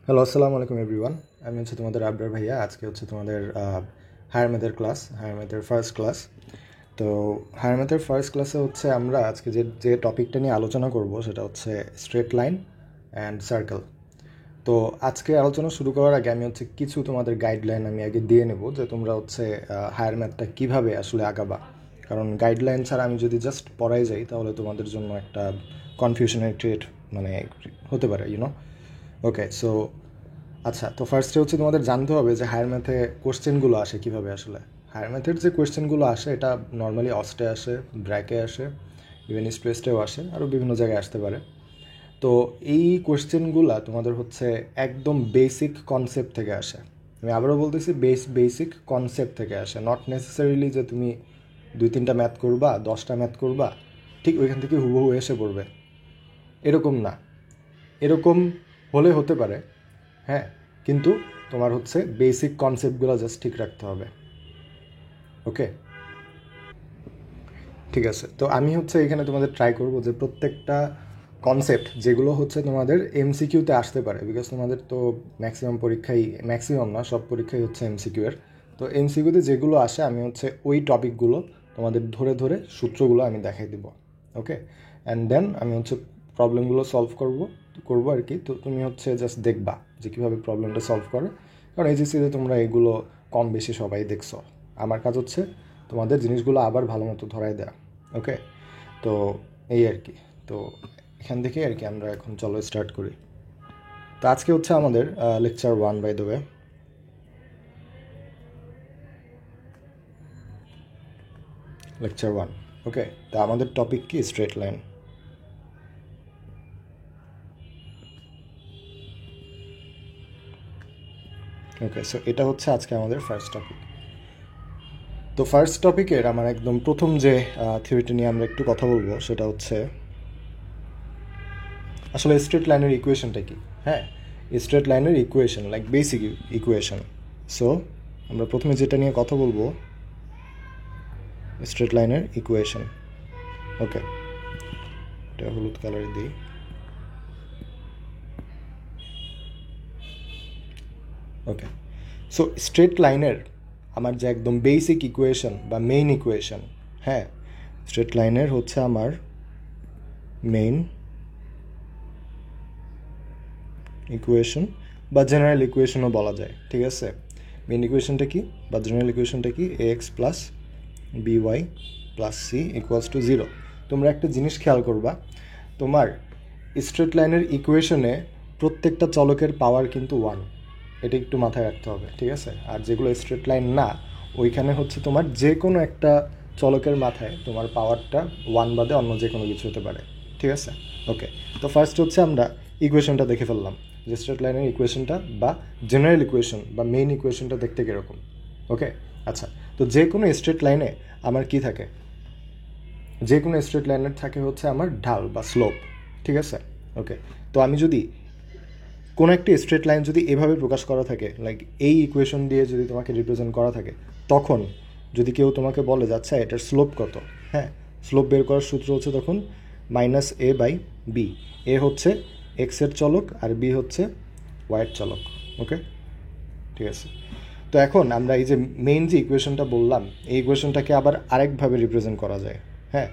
Hello, আসসালামু আলাইকুম everyone. আমি হচ্ছে তোমাদের আবরার ভাইয়া। আজকে হচ্ছে তোমাদের হায়ার ম্যাথের ক্লাস, হায়ার ম্যাথের ফার্স্ট ক্লাস। তো হায়ার ম্যাথের ফার্স্ট ক্লাসে হচ্ছে আমরা আজকে যে টপিকটা নিয়ে আলোচনা করব সেটা হচ্ছে স্ট্রেট লাইন অ্যান্ড সার্কেল। তো আজকে আলোচনা শুরু করার আগে আমি হচ্ছে কিছু তোমাদের গাইডলাইন আমি আগে দিয়ে নেব যে তোমরা হচ্ছে হায়ার ম্যাথটা কীভাবে আসলে আগাবা। কারণ গাইডলাইন ছাড়া আমি যদি জাস্ট পড়াই যাই তাহলে তোমাদের জন্য একটা কনফিউশনের ক্রিয়েট মানে হতে পারে, ওকে। সো আচ্ছা, তো ফার্স্টে হচ্ছে তোমাদের জানতে হবে যে হায়ার ম্যাথে কোশ্চেনগুলো আসে কীভাবে। আসলে হায়ার ম্যাথের যে কোয়েশ্চেনগুলো আসে এটা নর্মালি অস্টে আসে, ব্র্যাকে আসে, ইভেন স্ট্রেসটেও আসে, আরও বিভিন্ন জায়গায় আসতে পারে। তো এই কোয়েশ্চেনগুলো তোমাদের হচ্ছে একদম বেসিক কনসেপ্ট থেকে আসে। আমি আবারও বলতেছি, বেসিক কনসেপ্ট থেকে আসে, নট নেসেসারিলি যে তুমি 2-3টা ম্যাথ করবা, 10টা ম্যাথ করবা, ঠিক ওইখান থেকে হুবহু এসে পড়বে, এরকম না। এরকম হলে হতে পারে, হ্যাঁ, কিন্তু তোমার হচ্ছে বেসিক কনসেপ্টগুলো জাস্ট ঠিক রাখতে হবে। ওকে, ঠিক আছে। তো আমি হচ্ছে এখানে তোমাদের ট্রাই করবো যে প্রত্যেকটা কনসেপ্ট যেগুলো হচ্ছে তোমাদের এমসিকিউতে আসতে পারে, বিকজ তোমাদের তো ম্যাক্সিমাম পরীক্ষাই, ম্যাক্সিমাম না, সব পরীক্ষাই হচ্ছে এমসিকিউ এর। তো এমসিকিউতে যেগুলো আসে আমি হচ্ছে ওই টপিকগুলো তোমাদের ধরে ধরে সূত্রগুলো আমি দেখাই দিব। ওকে, অ্যান্ড দেন আমি হচ্ছে প্রবলেমগুলো সলভ করবো আর কি। তো তুমি হচ্ছে জাস্ট দেখবা যে কীভাবে প্রবলেমটা সলভ করে, কারণ এইচএসসিতে তোমরা এগুলো কম বেশি সবাই দেখছো। আমার কাজ হচ্ছে তোমাদের জিনিসগুলো আবার ভালো মতো ধরাই দেওয়া। ওকে, তো এই আর কি। তো এখান থেকে আর কি আমরা এখন চলো স্টার্ট করি। তো আজকে হচ্ছে আমাদের lecture 1, by the way. Lecture 1, okay. তো আমাদের টপিক কি? Straight line. ওকে, সো এটা হচ্ছে আজকে আমাদের ফার্স্ট টপিক। তো ফার্স্ট টপিকের আমার একদম প্রথম যে থিওরিটি নিয়ে আমরা একটু কথা বলবো সেটা হচ্ছে আসলে স্ট্রেট লাইনের ইকুয়েশনটা কি। হ্যাঁ, স্ট্রেট লাইনের equation, like basic equation. So আমরা প্রথমে যেটা নিয়ে কথা বলবো, স্ট্রেট লাইনের ইকুয়েশন। ওকে, এটা হলুদ কালার দিই। ওকে, সো স্ট্রেট লাইনের আমার যে একদম বেসিক ইকুয়েশন বা মেইন ইকুয়েশন, হ্যাঁ, স্ট্রেট লাইনের হচ্ছে আমার মেইন ইকুয়েশন বা জেনারেল ইকুয়েশনও বলা যায়, ঠিক আছে। মেইন ইকুয়েশনটা কি বা জেনারেল ইকুয়েশনটা কি? X plus by plus c equals to 0। তোমরা একটা জিনিস খেয়াল করবা, তোমার স্ট্রেট লাইনের ইকুয়েশনে প্রত্যেকটা চলকের পাওয়ার কিন্তু 1, এটা একটু মাথায় রাখতে হবে, ঠিক আছে। আর যেগুলো স্ট্রেট লাইন না, ওইখানে হচ্ছে তোমার যে কোনো একটা চলকের মাথায় তোমার পাওয়ারটা 1 বাদে অন্য যে কোনো কিছু হতে পারে, ঠিক আছে। ওকে, তো ফার্স্ট হচ্ছে আমরা ইকুয়েশনটা দেখে ফেললাম যে স্ট্রেট লাইনের ইকুয়েশনটা বা জেনারেল ইকুয়েশন বা মেইন ইকুয়েশনটা দেখতে কীরকম। ওকে, আচ্ছা। তো যে কোনো স্ট্রেট লাইনে আমার কি থাকে? যে কোনো স্ট্রেট লাইনের থাকে হচ্ছে আমার ঢাল বা স্লোপ, ঠিক আছে। ওকে, তো আমি যদি কোনো একটা স্ট্রেট লাইন যদি এভাবে প্রকাশ করা থাকে, লাইক এই ইকুয়েশন দিয়ে যদি তোমাকে রিপ্রেজেন্ট করা থাকে, তখন যদি কেউ তোমাকে বলে যাচ্ছে এটার স্লোপ কত, হ্যাঁ, স্লোপ বের করার সূত্র হচ্ছে তখন -a/b। এ হচ্ছে এক্সের চলক আর বি হচ্ছে ওয়াইয়ের চলক। ওকে, ঠিক আছে। তো এখন আমরা এই যে মেইন যে ইকুয়েশনটা বললাম, এই ইকুয়েশনটাকে আবার আরেকভাবে রিপ্রেজেন্ট করা যায়। হ্যাঁ,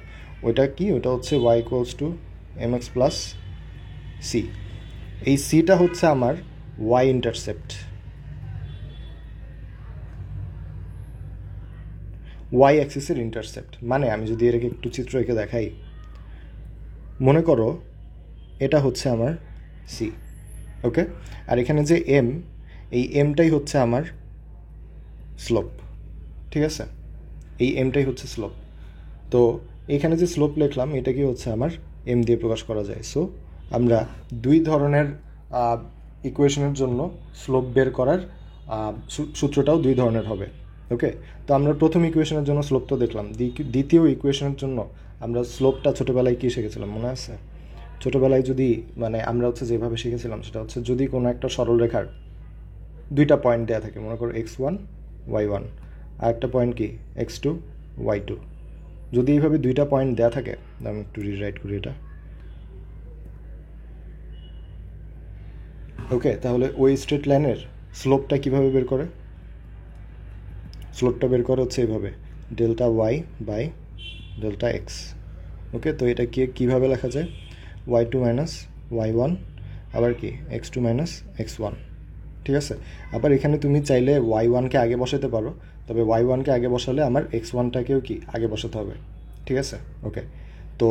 ওইটা কি? ওটা হচ্ছে y equals to mx plus c. এই সিটা হচ্ছে আমার ওয়াই ইন্টারসেপ্ট, ওয়াই অ্যাক্সিসের ইন্টারসেপ্ট। মানে আমি যদি এটাকে একটু চিত্র এঁকে দেখাই, মনে করো এটা হচ্ছে আমার সি, ওকে। আর এখানে যে এম, এই এমটাই হচ্ছে আমার স্লোপ, ঠিক আছে। এই এমটাই হচ্ছে স্লোপ। তো এখানে যে স্লোপ লিখলাম এটা কি হচ্ছে আমার এম দিয়ে প্রকাশ করা যায়। সো আমরা দুই ধরনের ইকুয়েশনের জন্য স্লোপ বের করার সূত্রটাও দুই ধরনের হবে। ওকে, তো আমরা প্রথম ইকুয়েশনের জন্য স্লোপটা দেখলাম। দ্বিতীয় ইকুয়েশনের জন্য আমরা স্লোপটা ছোটোবেলায় কী শিখেছিলাম মনে আছে? ছোটোবেলায় যদি মানে আমরা হচ্ছে যেভাবে শিখেছিলাম সেটা হচ্ছে যদি কোনো একটা সরলরেখার দুইটা পয়েন্ট দেওয়া থাকে, মনে করো x1 y1, আর একটা পয়েন্ট কি x2 y2, যদি এইভাবে দুইটা পয়েন্ট দেওয়া থাকে, আমি একটু রিরাইট করি এটা। ওকে, তাহলে ওই স্ট্রেট লাইনের স্লোপটা কীভাবে বের করে? স্লোপটা বের করে হচ্ছে এইভাবে, delta y by delta x. Okay, তো এটা কীভাবে লেখা যায়? Y two minus y one, আবার কি x two minus x one. ঠিক আছে, আবার এখানে তুমি চাইলে ওয়াই ওয়ানকে আগে বসাতে পারো, তবে ওয়াই ওয়ানকে আগে বসালে আমার এক্স ওয়ানটাকেও কি আগে বসাতে হবে। ঠিক আছে, ওকে। তো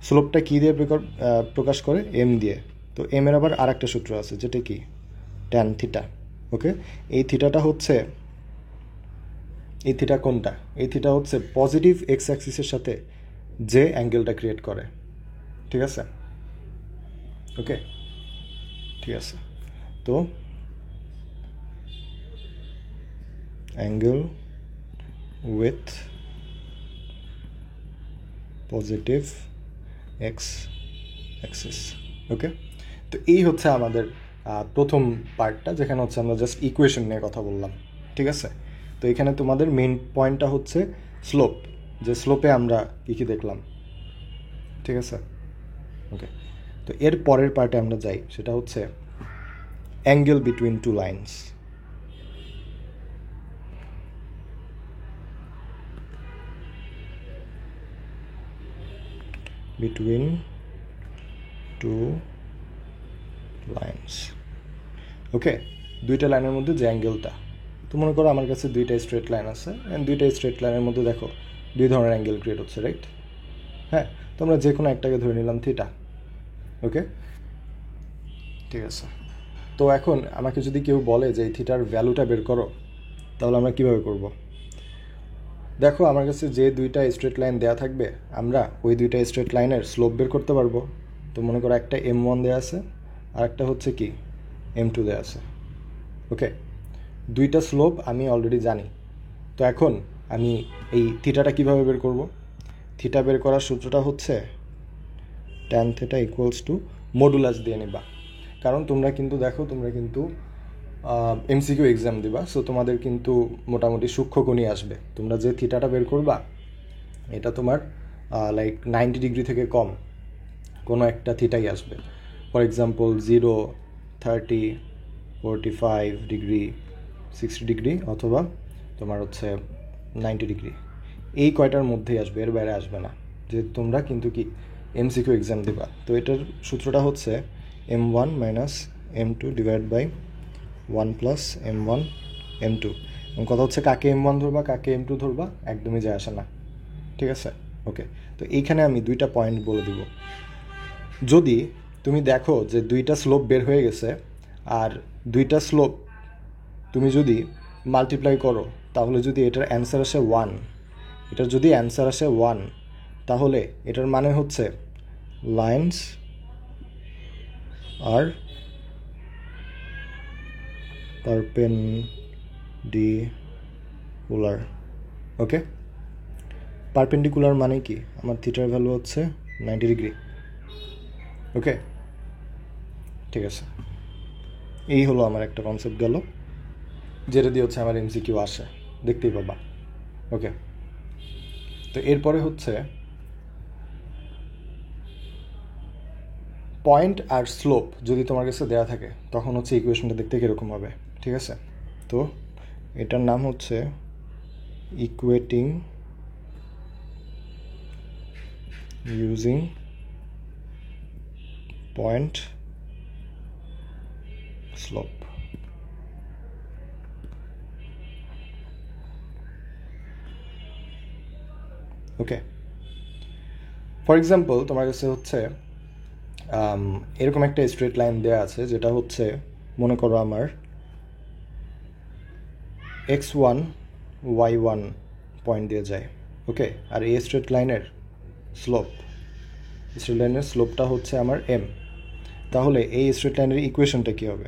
স্লোপটা কী দিয়ে প্রকাশ করে? এম দিয়ে। তো এম এর আবার আর একটা সূত্র আছে, যেটা কি ট্যান থিটা। ওকে, এই থিটাটা হচ্ছে, এই থিটা কোনটা? এই থিটা হচ্ছে পজিটিভ এক্স অ্যাক্সিসের সাথে যে অ্যাঙ্গেলটা ক্রিয়েট করে। ঠিক আছে, ওকে, ঠিক আছে। তো angle with positive x axis. Okay, তো এই হচ্ছে আমাদের প্রথম পার্টটা, যেখানে হচ্ছে আমরা জাস্ট ইকুয়েশন নিয়ে কথা বললাম। ঠিক আছে, তো এখানে তোমাদের মেইন পয়েন্টটা হচ্ছে স্লোপ, যে স্লোপে আমরা কী কী দেখলাম। ঠিক আছে, ওকে। তো এর পরের পার্টে আমরা যাই, সেটা হচ্ছে angle between two lines. Between two lines. Okay, দুইটা লাইনের মধ্যে যে অ্যাঙ্গেলটা, তো মনে করো আমার কাছে দুইটা স্ট্রেট লাইন আছে, অ্যান্ড দুইটা স্ট্রেট লাইনের মধ্যে দেখো দুই ধরনের অ্যাঙ্গেল ক্রিয়েট হচ্ছে, রাইট? হ্যাঁ, তো আমরা যে কোনো একটাকে ধরে নিলাম থিটা। ওকে, ঠিক আছে। তো এখন আমাকে যদি কেউ বলে যে এই থিটার ভ্যালুটা বের করো, তাহলে আমরা কীভাবে করব? দেখো, আমার কাছে যে দুইটা স্ট্রেট লাইন দেওয়া থাকবে, আমরা ওই দুইটা স্ট্রেট লাইনের স্লোপ বের করতে পারবো। তো মনে করো একটা M1 দেওয়া আছে, আর একটা হচ্ছে কি M2 দেওয়া আছে। ওকে, দুইটা স্লোপ আমি অলরেডি জানি। তো এখন আমি এই থিটাটা কীভাবে বের করব? থিটা বের করার সূত্রটা হচ্ছে tan theta equals to modulus দিয়ে নিবা। কারণ তোমরা কিন্তু দেখো, তোমরা কিন্তু MCQ এক্সাম দিবা, সো তোমাদের কিন্তু মোটামুটি সূক্ষ্মকোণই আসবে। তোমরা যে থিটাটা বের করবা, এটা তোমার লাইক 90 ডিগ্রি থেকে কম কোনো একটা থিটাই আসবে। ফর এক্সাম্পল 0, 30, 45 ডিগ্রি, 60 ডিগ্রি, অথবা তোমার হচ্ছে 90 ডিগ্রি, এই কয়টার মধ্যেই আসবে, এর বাইরে আসবে না। যে তোমরা কিন্তু কি MCQ এক্সাম দিবা। তো এটার সূত্রটা হচ্ছে M1 minus M2 divide by 1 plus M1 M2। এবং কথা হচ্ছে কাকে M1 ধরবা কাকে M2 ধরবা একদমই যায় আসে না। ঠিক আছে, ওকে। তো এইখানে আমি দুইটা পয়েন্ট বলে দিব। যদি তুমি দেখো যে দুইটা স্লোপ বের হয়ে গেছে, আর দুইটা স্লোপ তুমি যদি মাল্টিপ্লাই করো, তাহলে যদি এটার অ্যান্সার আসে 1, এটার যদি অ্যান্সার আসে 1, তাহলে এটার মানে হচ্ছে লাইন্স আর পারপেন্ডিকুলার। ওকে, পারপেন্ডিকুলার মানে কি? আমার থিটার ভ্যালু হচ্ছে 90 ডিগ্রি। ওকে, ঠিক আছে, এই হলো আমার একটা কনসেপ্ট গেল, যেটা দিয়ে হচ্ছে আমার MCQ আসে, দেখতেই পাবা। ওকে, তো এরপরে হচ্ছে পয়েন্ট আর স্লোপ যদি তোমার কাছে দেওয়া থাকে, তখন হচ্ছে ইকুয়েশনটা দেখতে কীরকম হবে। ঠিক আছে, তো এটার নাম হচ্ছে equating using point slope. Okay, for example তোমার কাছে হচ্ছে এরকম একটা স্ট্রেট লাইন দেওয়া আছে, যেটা হচ্ছে মনে করো আমার x1 y1 পয়েন্ট দিয়ে যায়। ওকে, আর এই স্ট্রেট লাইনের স্লোপটা হচ্ছে আমার m। তাহলে এই স্ট্রেট লাইনের ইকুয়েশনটা কী হবে?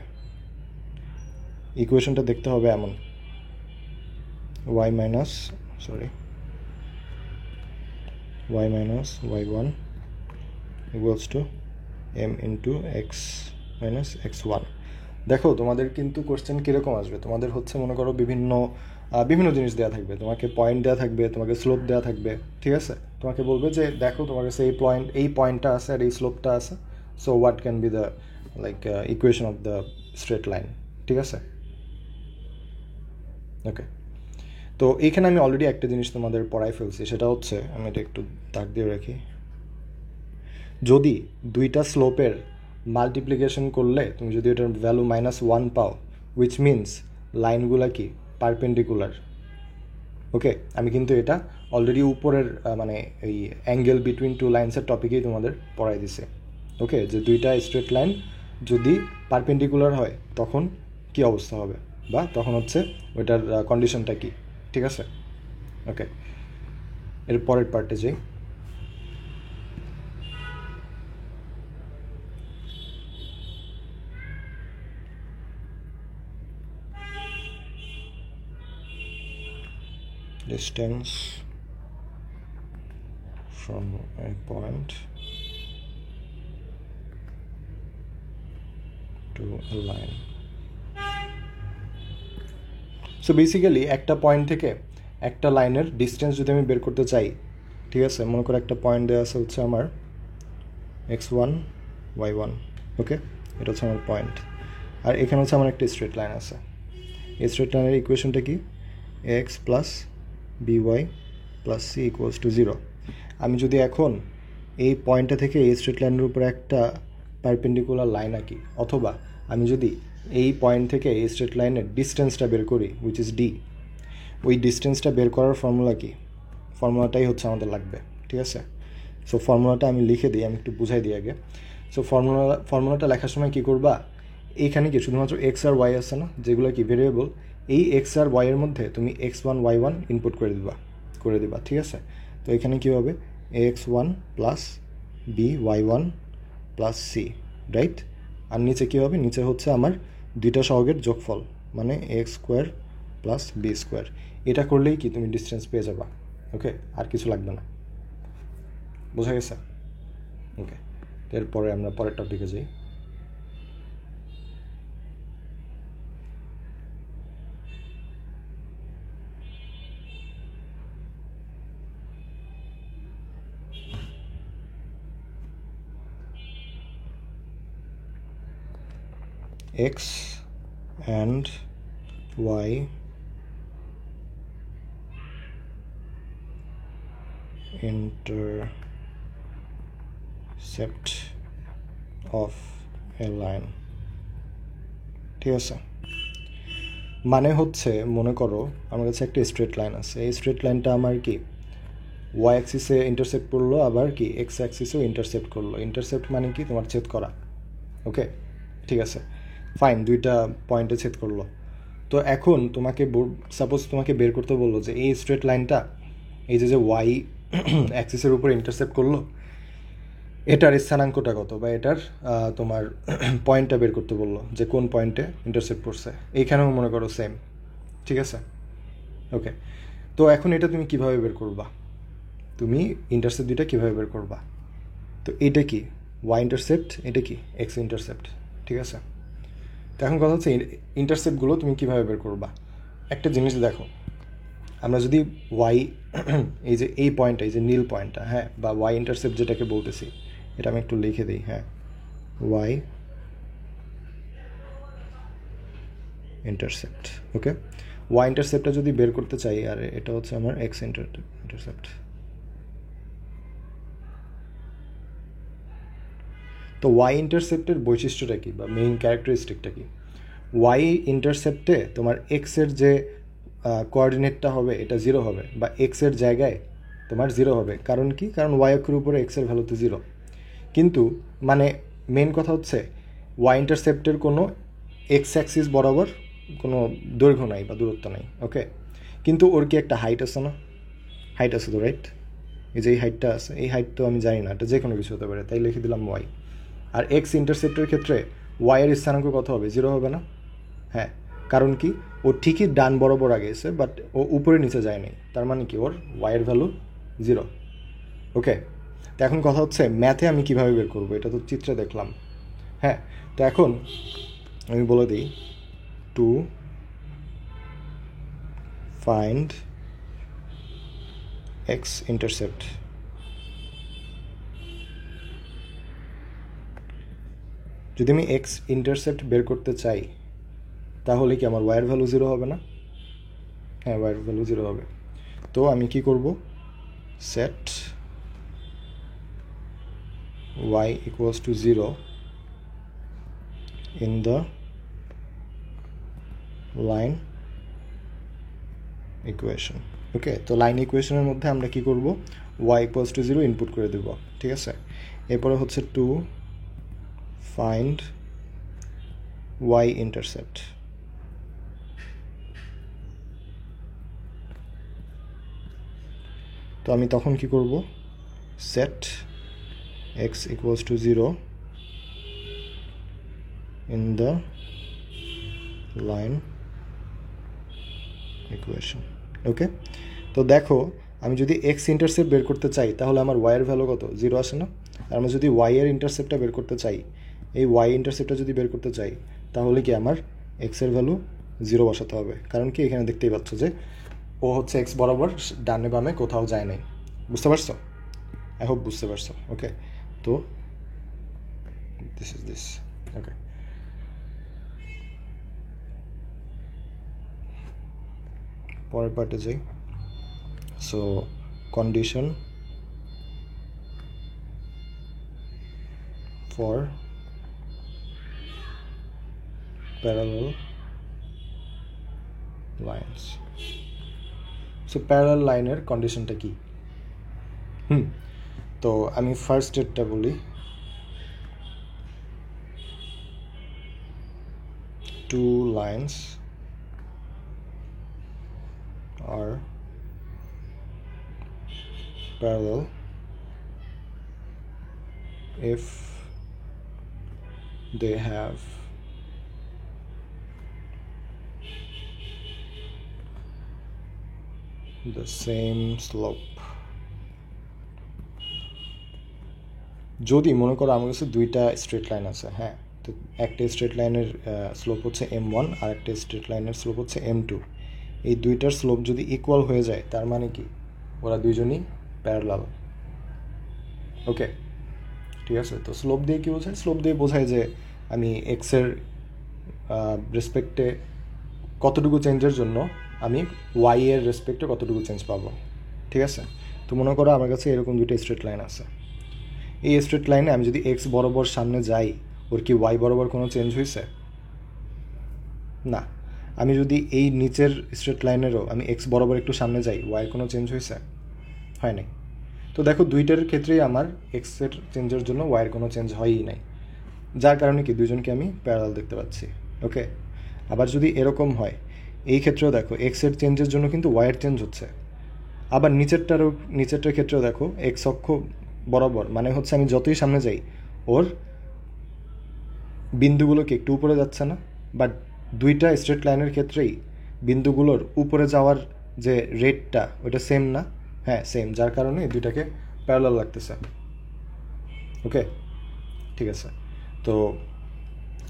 ইকুয়েশনটা দেখতে হবে এমন, y minus y1 equals to m into x minus x1। দেখো, তোমাদের কিন্তু কোশ্চেন কীরকম আসবে? তোমাদের হচ্ছে মনে করো বিভিন্ন জিনিস দেওয়া থাকবে, তোমাকে পয়েন্ট দেওয়া থাকবে, তোমাকে স্লোপ দেওয়া থাকবে। ঠিক আছে, তোমাকে বলবে যে দেখো তোমার কাছে এই পয়েন্টটা আছে আর এই স্লোপটা আছে, so what can be the like equation of the straight line, ঠিক আছে? ওকে, তো এইখানে আমি অলরেডি একটা জিনিস তোমাদের পড়াই ফেলছি, সেটা হচ্ছে, আমি এটা একটু দাগ দিয়ে রাখি, যদি দুইটা স্লোপের মাল্টিপ্লিকেশন করলে তুমি যদি এটার ভ্যালু -1 পাও, উইচ মিনস লাইনগুলা কি পারপেন্ডিকুলার। ওকে, আমি কিন্তু এটা অলরেডি উপরের মানে এই অ্যাঙ্গেল বিটুইন টু লাইন্সের টপিকেই তোমাদের পড়াই দিছে। ওকে, যে দুইটা স্ট্রেট লাইন যদি পারপেন্ডিকুলার হয় তখন কি অবস্থা হবে, বা তখন হচ্ছে ওইটার কন্ডিশনটা কি, ঠিক আছে? ওকে, এর পরের পার্টে যাই। Distance from a point to a line. So basically একটা পয়েন্ট থেকে একটা লাইনের ডিস্টেন্স যদি আমি বের করতে চাই, ঠিক আছে, মনে করো একটা পয়েন্ট দেওয়া আছে হচ্ছে আমার x1 y1, ওকে, এটা হচ্ছে আমার পয়েন্ট, আর এখানে হচ্ছে আমার একটা স্ট্রেট লাইন আছে। এই স্ট্রেট লাইনের ইকুয়েশনটা কি? x plus by plus c equals to 0। আমি যদি এখন এই পয়েন্টটা থেকে এই স্ট্রেট লাইনের উপরে একটা পারপেন্ডিকুলার লাইন আঁকি, অথবা আমি যদি এই পয়েন্ট থেকে এই স্ট্রেট লাইনের ডিস্টেন্সটা বের করি, উইচ ইজ ডি, ওই ডিস্টেন্সটা বের করার ফর্মুলা কি? ফর্মুলাটাই হচ্ছে আমাদের লাগবে, ঠিক আছে? সো ফর্মুলাটা আমি লিখে দিই, আমি একটু বুঝাই দিই আগে। সো ফর্মুলাটা লেখার সময় কী করবা, এইখানে কি শুধুমাত্র এক্স আর ওয়াই আছে না, যেগুলো কি ভেরিয়েবল, এই এক্স আর ওয়াইয়ের মধ্যে তুমি x1 y1 ইনপুট করে দিবা, ঠিক আছে? তো এখানে কী হবে, x1 plus b y1 plus c, right? আর নিচে কী হবে, নিচে হচ্ছে আমার দুইটা সহগের যোগফল, মানে x square plus b square. এটা করলেই কি তুমি ডিস্টেন্স পেয়ে যাবা। ওকে, আর কিছু লাগবে না, বোঝা গেছে? ওকে, এরপরে আমরা পরের টপিকে যাই। x and y intercept of a line, ঠিক আছে? মানে হচ্ছে, মনে করো আমার কাছে একটা স্ট্রেট লাইন আছে, এই স্ট্রেট লাইনটা আমার কি ওয়াই অ্যাক্সিসে ইন্টারসেপ্ট করলো, আবার কি এক্স অ্যাক্সিসেও ইন্টারসেপ্ট করলো। ইন্টারসেপ্ট মানে কি তোমার ছেদ করা। ওকে, ঠিক আছে, ফাইন, দুইটা পয়েন্টে ছেদ করলো। তো এখন তোমাকে সাপোজ তোমাকে বের করতে বললো যে এই স্ট্রেট লাইনটা এই যে ওয়াই অ্যাক্সিসের উপরে ইন্টারসেপ্ট করলো, এটার স্থানাঙ্কটা কত, বা এটার তোমার পয়েন্টটা বের করতে বললো, যে কোন পয়েন্টে ইন্টারসেপ্ট করছে। এইখানেও মনে করো সেম, ঠিক আছে? ওকে, তো এখন এটা তুমি কিভাবে বের করবা, তুমি ইন্টারসেপ্ট দুইটা কীভাবে বের করবা? তো এটা কি ওয়াই ইন্টারসেপ্ট, এটা কি এক্স ইন্টারসেপ্ট, ঠিক আছে? তো এখন কথা হচ্ছে ইন্টারসেপ্টগুলো তুমি কীভাবে বের করবা। একটা জিনিস দেখো, আমরা যদি ওয়াই এই যে এই পয়েন্টটা, এই যে নীল পয়েন্টটা, হ্যাঁ, বা ওয়াই ইন্টারসেপ্ট যেটাকে বলতেছি, এটা আমি একটু লিখে দিই, হ্যাঁ, ওয়াই ইন্টারসেপ্ট। ওকে, ওয়াই ইন্টারসেপ্টটা যদি বের করতে চাই, আর এটা হচ্ছে আমার এক্স ইন্টারসেপ্ট। তো ওয়াই ইন্টারসেপ্টের বৈশিষ্ট্যটা কী, বা মেইন ক্যারেক্টারিস্টিকটা কী? ওয়াই ইন্টারসেপ্টে তোমার এক্সের যে কোঅর্ডিনেটটা হবে এটা 0 হবে, বা এক্সের জায়গায় তোমার 0 হবে। কারণ কি? কারণ ওয়াই অক্ষের উপরে এক্সের ভ্যালুতে 0। কিন্তু মানে মেন কথা হচ্ছে ওয়াই ইন্টারসেপ্টের কোনো এক্স অ্যাক্সিস বরাবর কোনো দৈর্ঘ্য নাই বা দূরত্ব নাই। ওকে, কিন্তু ওর কি একটা হাইট আছে না? হাইট আছে তো, রাইট? এই যে এই হাইটটা আছে, এই হাইট তো আমি জানি না, এটা যে কোনো কিছু হতে পারে, তাই লিখে দিলাম ওয়াই। আর এক্স ইন্টারসেপ্টের ক্ষেত্রে ওয়াইয়ের স্থানাঙ্ক কত হবে? 0 হবে না? হ্যাঁ, কারণ কি, ও ঠিকই ডান বরাবর আগেছে, বাট ও উপরে নিচে যায়নি, তার মানে কি ওর ওয়াইয়ের ভ্যালু 0। ওকে, তো এখন কথা হচ্ছে ম্যাথে আমি কীভাবে বের করবো, এটা তো চিত্রে দেখলাম। হ্যাঁ, তো এখন আমি বলে দিই, টু ফাইন্ড এক্স ইন্টারসেপ্ট, যদি আমি এক্স ইন্টারসেপ্ট বের করতে চাই তাহলে কি আমার ওয়াইয়ের ভ্যালু 0 হবে না? হ্যাঁ, ওয়াইয়ের ভ্যালু 0 হবে। তো আমি কি করব, set y equals to 0 in the line equation. ওকে, তো লাইন ইকুয়েশনের মধ্যে আমরা কি করব, y equals to 0 ইনপুট করে দেব, ঠিক আছে। এরপরে হচ্ছে টু ফাইন্ড y ইন্টারসেপ্ট। তো আমি তখন কি করব, set x equals to 0 in the line equation. ওকে, তো দেখো আমি যদি এক্স ইন্টারসেপ্ট বের করতে চাই তাহলে আমার ওয়াইয়ের ভ্যালু কত, 0 আসে না? আর আমরা যদি ওয়াইয়ের ইন্টারসেপ্টটা বের করতে চাই, এই ওয়াই ইন্টারসেপ্টটা যদি বের করতে চাই তাহলে কি আমার এক্সের ভ্যালু 0 বসাতে হবে। কারণ কি এখানে দেখতেই পাচ্ছ যে ও হচ্ছে এক্স বরাবর ডানে বামে কোথাও যায় নাই। বুঝতে পারছো? আই হোপ বুঝতে পারছো। ওকে, তো দিস ইজ দিস। ওকে, পরের পার্টে যাই। So condition for parallel lines. So parallel লাইনের কন্ডিশনটা কি? তো আমি ফার্স্ট স্টেটটা বলি, two lines are parallel if they have the same slope. যদি মনে করো আমার কাছে দুইটা স্ট্রেট লাইন আছে, হ্যাঁ, তো একটা স্ট্রেট লাইনের স্লোপ হচ্ছে m1 আর একটা স্ট্রেট লাইনের স্লোপ হচ্ছে m2। এই দুইটার স্লোপ যদি ইকুয়াল হয়ে যায় তার মানে কি ওরা দুইজনই প্যারালাল। ওকে, ঠিক আছে। তো স্লোপ দিয়ে কী বোঝায়? স্লোপ দিয়ে বোঝায় যে আমি এক্সের রেসপেক্টে কতটুকু চেঞ্জের জন্য আমি ওয়াই এর রেসপেক্টে কতটুকু চেঞ্জ পাবো, ঠিক আছে। তো মনে করো আমার কাছে এরকম দুইটা স্ট্রেট লাইন আছে। এই স্ট্রেট লাইনে আমি যদি এক্স বরাবর সামনে যাই, ওর কি ওয়াই বরাবর কোনো চেঞ্জ হয়েছে? না। আমি যদি এই নিচের স্ট্রেট লাইনেরও আমি এক্স বরাবর একটু সামনে যাই, ওয়াই কোনো চেঞ্জ হয়েছে? হয় নাই। তো দেখো দুইটার ক্ষেত্রেই আমার এক্সের চেঞ্জের জন্য ওয়াইয়ের কোনো চেঞ্জ হয়ই নাই, যার কারণে কি দুজনকে আমি প্যারালাল দেখতে পাচ্ছি। ওকে, আবার যদি এরকম হয়, এই ক্ষেত্রেও দেখো এক্সের চেঞ্জের জন্য কিন্তু ওয়াইয়ের চেঞ্জ হচ্ছে। আবার নিচেরটার ক্ষেত্রেও দেখো এক্স অক্ষ বরাবর, মানে হচ্ছে আমি যতই সামনে যাই ওর বিন্দুগুলোকে একটু উপরে যাচ্ছে না? বাট দুইটা স্ট্রেট লাইনের ক্ষেত্রেই বিন্দুগুলোর উপরে যাওয়ার যে রেটটা ওটা সেম না? হ্যাঁ, সেম, যার কারণে দুইটাকে প্যারালাল লাগতেছে। ওকে, ঠিক আছে। তো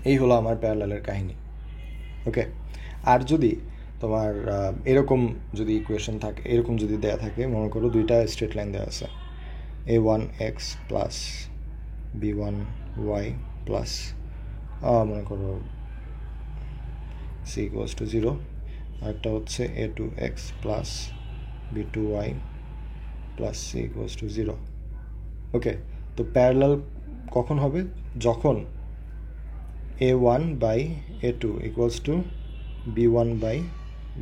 এই হলো আমার প্যারালালের কাহিনী। ওকে, আর যদি তোমার এরকম যদি ইকুয়েশন থাকে, এরকম যদি দেয়া থাকে, মনে করো দুইটা স্ট্রেট লাইন দেওয়া আছে, a1x প্লাস b1y প্লাস মনে করো c equals to 0, আরেকটা হচ্ছে a2x plus b2y plus c equals to 0। Okay, তো প্যারালাল কখন হবে? যখন a1 by a2 equals to b1 by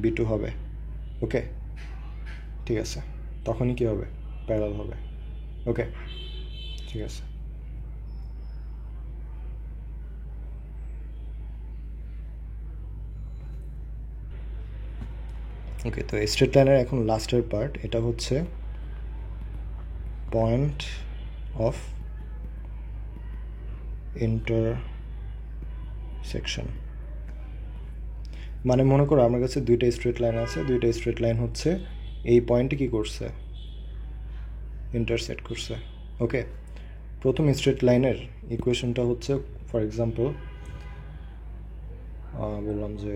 b2 হবে। ওকে, ঠিক আছে, তখনই কী হবে? প্যারালাল হবে। ওকে, ঠিক আছে। ওকে, তো স্ট্রেট লাইনের এখন লাস্টের পার্ট, এটা হচ্ছে পয়েন্ট অফ ইন্টারসেকশন। মানে মনে করো আমার কাছে দুইটা স্ট্রেট লাইন আছে, দুইটা স্ট্রেট লাইন হচ্ছে এই পয়েন্টে কী করছে? ইন্টারসেক্ট করছে। ওকে, প্রথম স্ট্রেট লাইনের ইকুয়েশনটা হচ্ছে, ফর এক্সাম্পল বললাম যে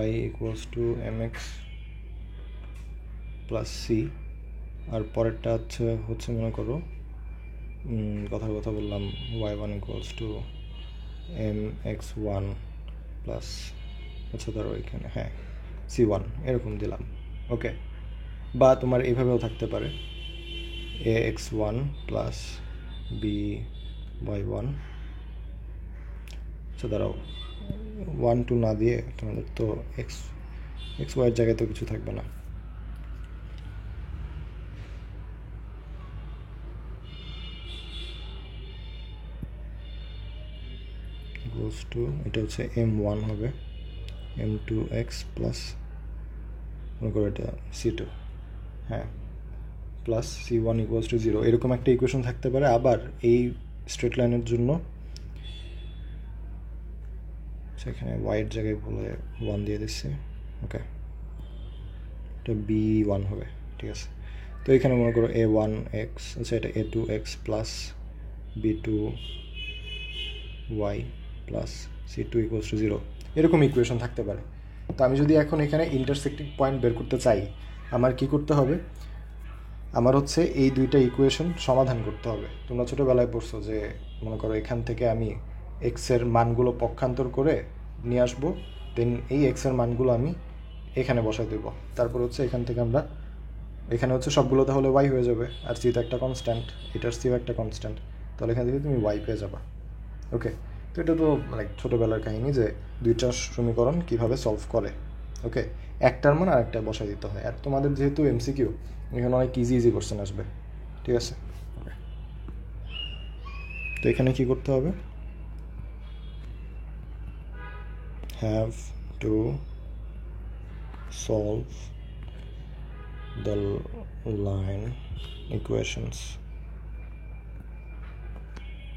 y equals to mx plus c, আর পরেরটা হচ্ছে মনে করো কথার কথা বললাম y1 equals to mx1 plus আচ্ছা ধরো এখানে হ্যাঁ c1 এরকম দিলাম। ওকে, বা তোমার এইভাবেও থাকতে পারে ax1 প্লাস by1। আচ্ছা দাঁড়াও, 1 2 না দিয়ে তোমাদের তো এক্স ওয়াইয়ের জায়গায় তো কিছু থাকবে না। ইকুয়ালস টু এটা হচ্ছে m1 হবে m2x প্লাস মনে করো এটা c2 হ্যাঁ প্লাস c1 ইকুয়ালস টু 0 এরকম একটা ইকুয়েশন থাকতে পারে। আবার এই স্ট্রেট লাইনের জন্য সেখানে ওয়াইয়ের জায়গায় বলে 1 দিয়ে দিচ্ছি। ওকে, এটা b1 হবে, ঠিক আছে। তো এখানে মনে করো a1x, আচ্ছা এটা a2x plus b2y plus c2 equals to 0 এরকম ইকুয়েশন থাকতে পারে। তো আমি যদি এখন এখানে ইন্টারসেক্টিং পয়েন্ট বের করতে চাই, আমার কি করতে হবে? আমার হচ্ছে এই দুইটা ইকুয়েশন সমাধান করতে হবে। তোমরা ছোটোবেলায় পড়ছো যে মনে করো এখান থেকে আমি এক্সের মানগুলো পক্ষান্তর করে নিয়ে আসবো, দেন এই এক্সের মানগুলো আমি এখানে বসাই দেবো। তারপর হচ্ছে এখান থেকে আমরা এখানে হচ্ছে সবগুলো তাহলে ওয়াই হয়ে যাবে, আর সি তো একটা কনস্ট্যান্ট, এটার সিও একটা কনস্ট্যান্ট, তাহলে এখান থেকে তুমি ওয়াই পেয়ে যাবা। ওকে, তো এটা তো লাইক ছোটোবেলার কাহিনী যে দুইটা সমীকরণ কীভাবে সলভ করে। ওকে, একটার মান আর একটা বসাই দিতে হয়। আর তোমাদের যেহেতু এমসিকিউ, এখানে অনেক ইজি কোশ্চেন আসবে, ঠিক আছে। ওকে, তো এখানে কী করতে হবে? Have to solve the line equations,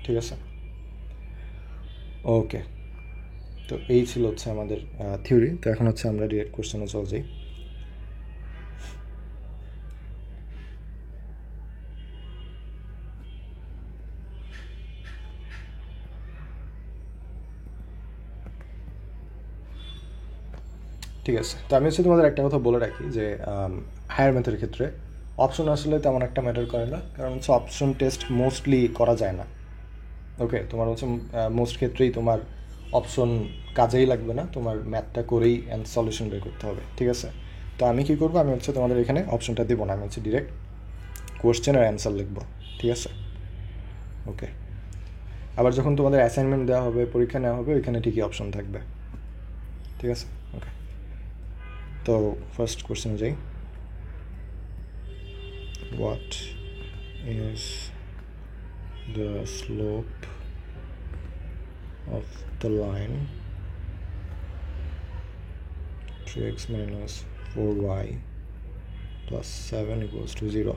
ঠিক আছে। ওকে, তো এই ছিল হচ্ছে আমাদের থিওরি। তো এখন হচ্ছে আমরা ডিরেক্ট কোশ্চেনে চলে যাই। ঠিক আছে, তো আমি হচ্ছে তোমাদের একটা কথা বলে রাখি যে হায়ার ম্যাথের ক্ষেত্রে অপশন আসলে তেমন একটা ম্যাটার করে না, কারণ হচ্ছে অপশন টেস্ট মোস্টলি করা যায় না। ওকে, তোমার হচ্ছে মোস্ট ক্ষেত্রেই তোমার অপশন কাজেই লাগবে না, তোমার ম্যাথটা করেই সলিউশন বের করতে হবে, ঠিক আছে। তো আমি কী করবো, আমি হচ্ছে তোমাদের এখানে অপশনটা দেবো না, আমি হচ্ছে ডিরেক্ট কোয়েশ্চেন আর অ্যান্সার লিখবো, ঠিক আছে। ওকে, আবার যখন তোমাদের অ্যাসাইনমেন্ট দেওয়া হবে, পরীক্ষা নেওয়া হবে, ওইখানে ঠিকই অপশন থাকবে, ঠিক আছে। ওকে, তো ফার্স্ট কোয়েশ্চেনে যাই। What is the slope of the line 3x minus 4y plus 7 equals to 0?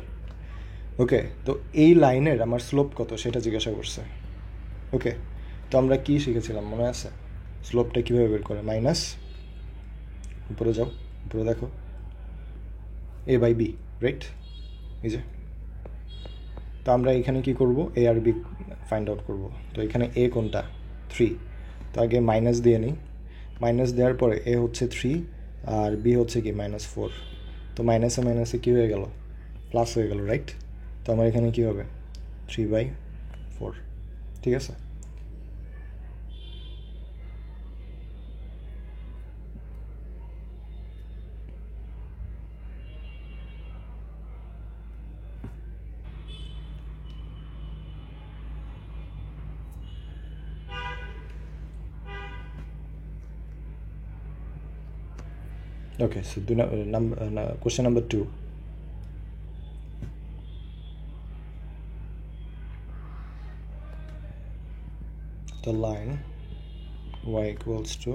Okay, তো এই লাইনের আমার স্লোপ কত সেটা জিজ্ঞাসা করছে। ওকে, তো আমরা কি শিখেছিলাম মনে আছে? স্লোপটা কীভাবে বের করে? মাইনাস, উপরে যাও, উপরে দেখো, a বাই বি, রাইট? এই যে, তো আমরা এখানে কি করব? এ আর বি ফাইন্ড আউট করব। তো এখানে এ কোনটা? 3, তো আগে মাইনাস দিয়ে নিই। মাইনাস দেওয়ার পরে এ হচ্ছে 3 আর বি হচ্ছে কি -4, তো মাইনাসে মাইনাসে কী হয়ে গেল? প্লাস হয়ে গেল, রাইট? তো আমার এখানে কী হবে? 3/4, ঠিক আছে। Okay, so question number 2. The line y equals to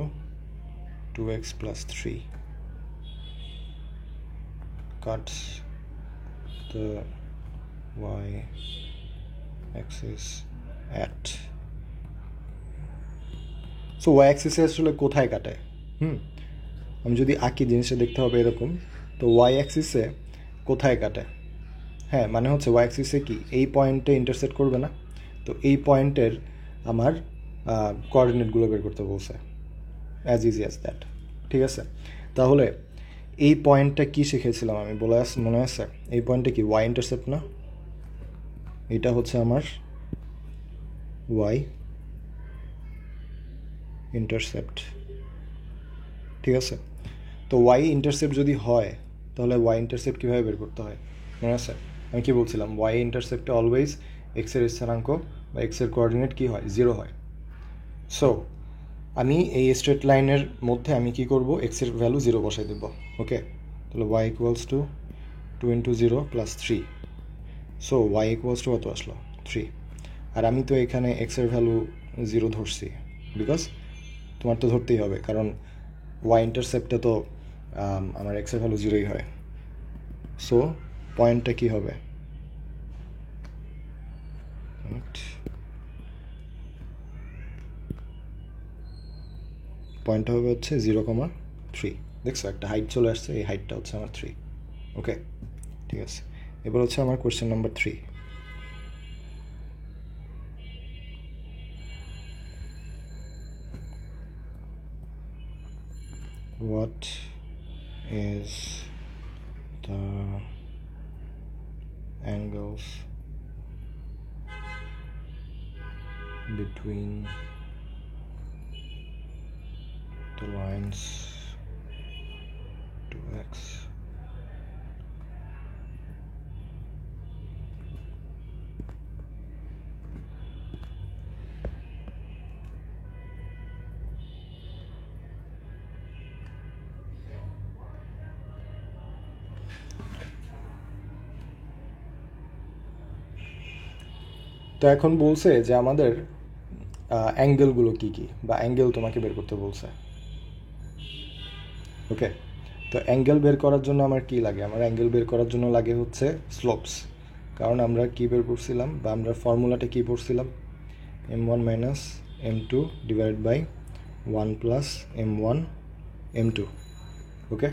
2x plus 3 cuts the y axis at, so y axis আসলে কোথায় কাটে? আমি যদি আঁকি জিনিসটা দেখতে হবে এরকম, তো ওয়াই অ্যাক্সিসে কোথায় কাটে? হ্যাঁ, মানে হচ্ছে ওয়াই অ্যাক্সিসে কি এই পয়েন্টে ইন্টারসেক্ট করবে না? তো এই পয়েন্টের আমার কোঅর্ডিনেটগুলো বের করতে বলছে, অ্যাজ ইজি অ্যাজ দ্যাট, ঠিক আছে। তাহলে এই পয়েন্টটা কি শিখেছিলাম আমি, মনে আছে? এই পয়েন্টটা কি ওয়াই ইন্টারসেপ্ট না? এটা হচ্ছে আমার ওয়াই ইন্টারসেপ্ট, ঠিক আছে? তো ওয়াই ইন্টারসেপ্ট যদি হয় তাহলে ওয়াই ইন্টারসেপ্ট কীভাবে বের করতে হয় মনে আছে? আমি কি বলছিলাম, ওয়াই ইন্টারসেপ্টে অলওয়েজ এক্সের স্থানাঙ্ক বা এক্সের কোঅর্ডিনেট কী হয়, 0 হয়। সো আমি এই স্ট্রেট লাইনের মধ্যে আমি কি করব, এক্সের ভ্যালু 0 বসাই দেব। ওকে, তাহলে y equals to 2 × 0 + 3। So y equals to কত আসলো, 3। আর আমি তো এখানে এক্সের ভ্যালু 0 ধরছি, বিকজ তোমার তো ধরতেই হবে, কারণ ওয়াই ইন্টারসেপ্টে তো আমার এক্সের ভ্যালু 0ই হয়। সো পয়েন্টটা কী হবে, পয়েন্টটা হবে হচ্ছে 0,3। দেখছো একটা হাইট চলে আসছে, এই হাইটটা হচ্ছে আমার 3। ওকে, ঠিক আছে। এবার হচ্ছে আমার question number 3। What is the angles between the lines 2x তো এখন বলছে যে আমাদের অ্যাঙ্গেলগুলো কী কী, বা অ্যাঙ্গেল তোমাকে বের করতে বলছে। ওকে, তো অ্যাঙ্গেল বের করার জন্য আমার কী লাগে, আমার অ্যাঙ্গেল বের করার জন্য লাগে হচ্ছে স্লোপস। কারণ আমরা কী বের করছিলাম, বা আমরা ফর্মুলাটা কী পড়ছিলাম, m1 - m2 divided by 1 + m1 m2। ওকে,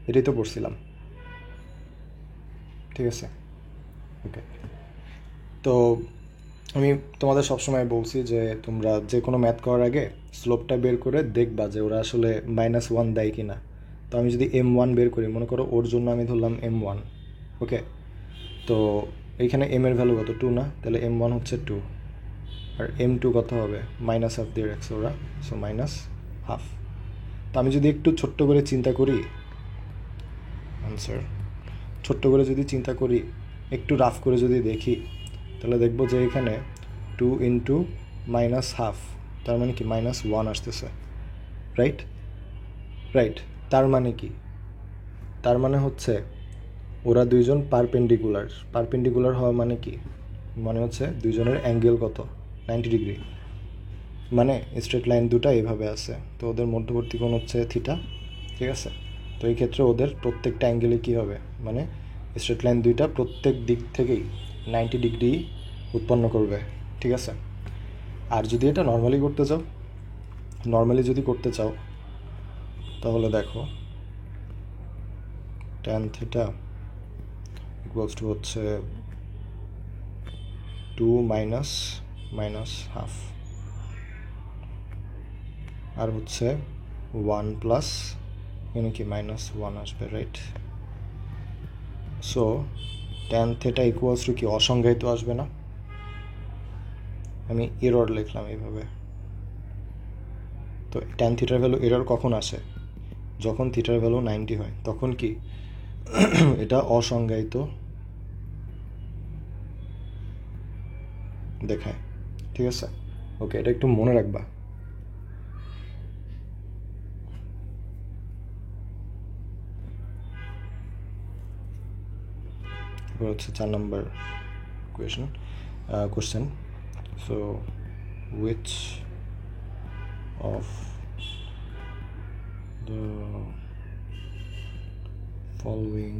এটাই তো পড়ছিলাম, ঠিক আছে? ওকে, তো আমি তোমাদের সবসময় বলছি যে তোমরা যে কোনো ম্যাথ করার আগে স্লোপটা বের করে দেখবা যে ওরা আসলে -1 দেয় কি না। তো আমি যদি m1 বের করি, মনে করো ওর জন্য আমি ধরলাম m1। ওকে, তো এইখানে m এর ভ্যালু কত, 2 না? তাহলে m1 হচ্ছে 2, আর m2 কত হবে, -1/2 দিয়ে রাখছে ওরা, সো -1/2। তো আমি যদি একটু ছোট্ট করে চিন্তা করি, আনসার ছোট্ট করে যদি চিন্তা করি, একটু রাফ করে যদি দেখি, তাহলে দেখবো যে এখানে 2 × -1/2, তার মানে কি -1 আসতেছে, রাইট? রাইট, তার মানে কি, তার মানে হচ্ছে ওরা দুইজন পারপেন্ডিকুলার। পারপেন্ডিকুলার হওয়া মানে কি, মানে হচ্ছে দুইজনের অ্যাঙ্গেল কত, 90 ডিগ্রি। মানে স্ট্রেট লাইন দুটা এইভাবে আছে, তো ওদের মধ্যবর্তী কোণ হচ্ছে থিটা, ঠিক আছে? তো এই ক্ষেত্রে ওদের প্রত্যেকটা অ্যাঙ্গেলে কী হবে, মানে স্ট্রেট লাইন দুইটা প্রত্যেক দিক থেকেই 90 ডিগ্রি উৎপন্ন করবে, ঠিক আছে? আর যদি এটা নর্মালি করতে চাও, নর্মালি করতে চাও তাহলে দেখো tan θ ইকুয়ালস টু হচ্ছে 2 -1/2, আর হচ্ছে 1 প্লাস এখানে কি -1 আসবে, right? So tan θ equals to কি, অসংজ্ঞায়িত আসবে না? আমি এরর লিখলাম এইভাবে। তো tan থিটার ভ্যালু এরর কখন আসে, যখন থিটার ভ্যালু 90 হয়, তখন কি এটা অসংজ্ঞায়িত দেখায়, ঠিক আছে? ওকে, এটা একটু মনে রাখবা। এবার হচ্ছে 4 নম্বর question. So which of the following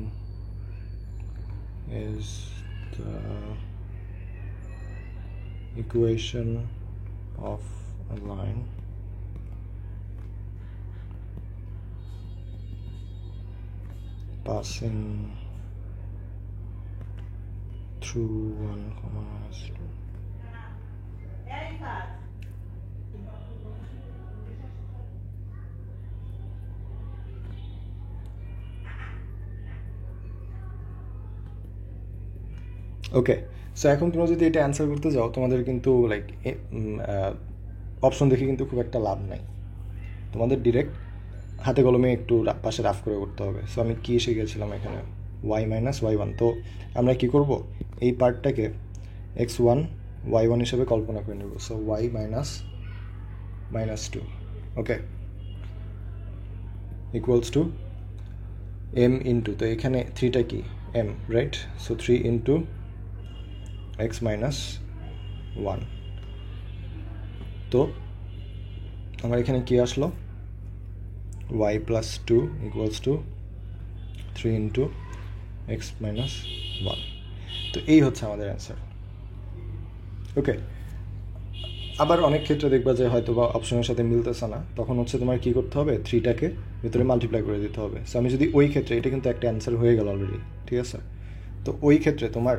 is the equation of a line passing through 1, okay, so এখন তোমরা যদি এটা অ্যান্সার করতে যাও তোমাদের কিন্তু লাইক অপশন দেখে কিন্তু খুব একটা লাভ নাই, তোমাদের ডিরেক্ট হাতে কলমে একটু পাশে রাফ করে করতে হবে। সো আমি কী শিখেছিলাম এখানে ওয়াই মাইনাস ওয়াই ওয়ান, তো আমরা কী করব এই পার্টটাকে এক্স ওয়ান ওয়াই ওয়ান হিসেবে কল্পনা করে নেব। So y minus minus two, okay, equals to m into, তো এখানে থ্রিটা কি m, right? So three into x minus one. তো আমার এখানে কি আসলো y plus two equals to three into x minus one. তো এই হচ্ছে আমাদের অ্যান্সার। ওকে, আবার অনেক ক্ষেত্রে দেখবা যে হয়তো বা অপশনের সাথে মিলতেছে না, তখন হচ্ছে তোমার কী করতে হবে, থ্রিটাকে ভিতরে মাল্টিপ্লাই করে দিতে হবে। সো আমি যদি ওই ক্ষেত্রে, এটা কিন্তু একটা অ্যান্সার হয়ে গেল অলরেডি, ঠিক আছে? তো ওই ক্ষেত্রে তোমার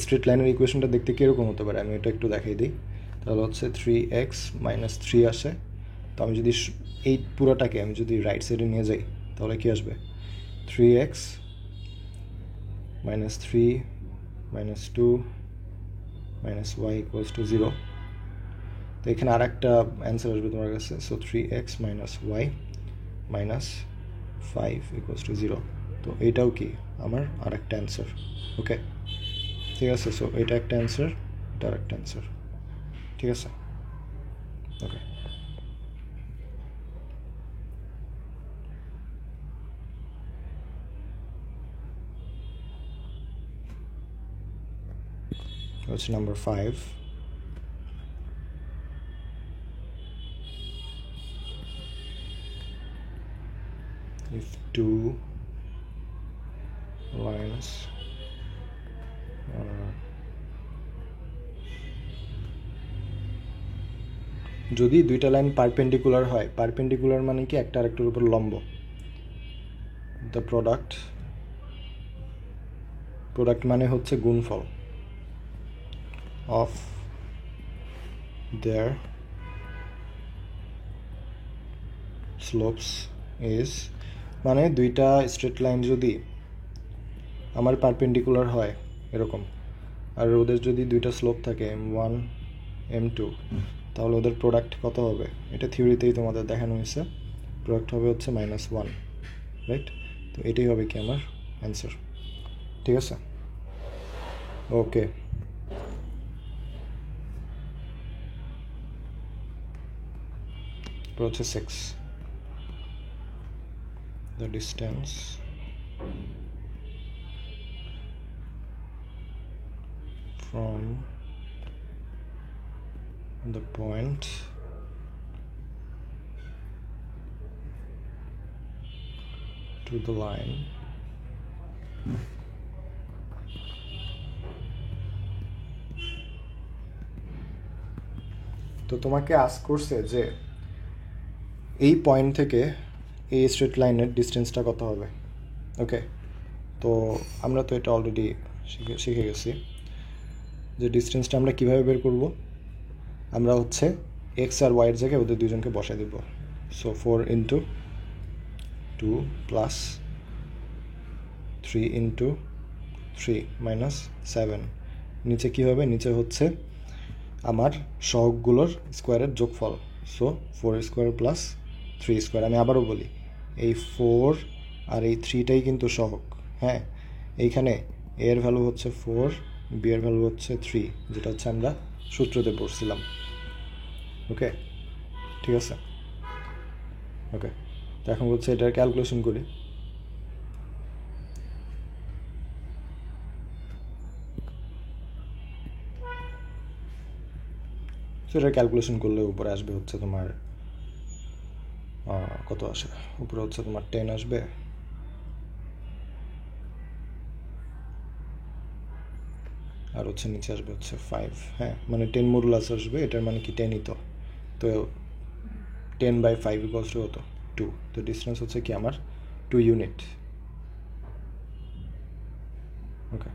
স্ট্রেট লাইনের ইকুয়েশনটা দেখতে কীরকম হতে পারে আমি এটা একটু দেখাই দিই। তাহলে হচ্ছে থ্রি এক্স মাইনাস থ্রি আসে, তো আমি যদি এই পুরোটাকে আমি যদি রাইট সাইডে নিয়ে যাই তাহলে কী আসবে, three x minus three minus two minus y equals to zero. তো এখানে আর একটা অ্যান্সার আসবে তোমার কাছে। So three x minus y minus five equals to zero. তো এইটাও কি আমার আর একটা অ্যান্সার। ওকে, ঠিক আছে? সো এটা একটা অ্যান্সার, এটা আর একটা অ্যান্সার, ঠিক আছে? ওকে, হচ্ছে number 5. If two lines are, যদি দুইটা লাইন পারপেন্ডিকুলার হয়, পারপেন্ডিকুলার মানে কি একটা আরেকটার উপর লম্ব, দ্য প্রোডাক্ট মানে হচ্ছে গুণফল অফ দেয়ার স্লোপস ইজ, মানে দুইটা স্ট্রেট লাইন যদি আমার পারপেন্ডিকুলার হয় এরকম, আর ওদের যদি দুইটা স্লোপ থাকে m1 m2, তাহলে ওদের প্রোডাক্ট কত হবে? এটা থিওরিতেই তোমাদের দেখানো হয়েছে, প্রোডাক্ট হবে হচ্ছে -1, রাইট? তো এটাই হবে কি আমার অ্যান্সার, ঠিক আছে? ওকে, হচ্ছে 6, the distance from the point to the line তো তোমাকে আস্ক করছে যে এই পয়েন্ট থেকে এই স্ট্রেট লাইনের ডিস্টেন্সটা কত হবে। ওকে, তো আমরা তো এটা অলরেডি শিখে গেছি যে ডিস্টেন্সটা আমরা কীভাবে বের করব। আমরা হচ্ছে এক্স আর ওয়াইয়ের জায়গায় ওদের দুজনকে বসাই দেব। So 4 into 2 plus 3 into 3 minus 7, নিচে কী হবে, নিচে হচ্ছে আমার সহগগুলোর স্কোয়ারের যোগফল। So 4 square plus 3 square. আমি আবারও বলি, এই 4 আর এই 3টাই কিন্তু সহগ, হ্যাঁ? এইখানে এ এর ভ্যালু হচ্ছে 4, বি এর ভ্যালু হচ্ছে 3, যেটা হচ্ছে আমরা সূত্রতে পড়ছিলাম। ওকে, ঠিক আছে? ওকে, তো এখন হচ্ছে এটার ক্যালকুলেশন করি। সেটা ক্যালকুলেশন করলে উপরে আসবে হচ্ছে তোমার কত আসে, উপরে হচ্ছে তোমার 10 আসবে, আর হচ্ছে নিচে আসবে হচ্ছে 5, হ্যাঁ, মানে 10 মডুলাস আসবে, এটার মানে কি 10ই তো 10/5 ইকুয়ালস টু কত, 2। তো ডিস্টেন্স হচ্ছে কি আমার 2 unit. Okay,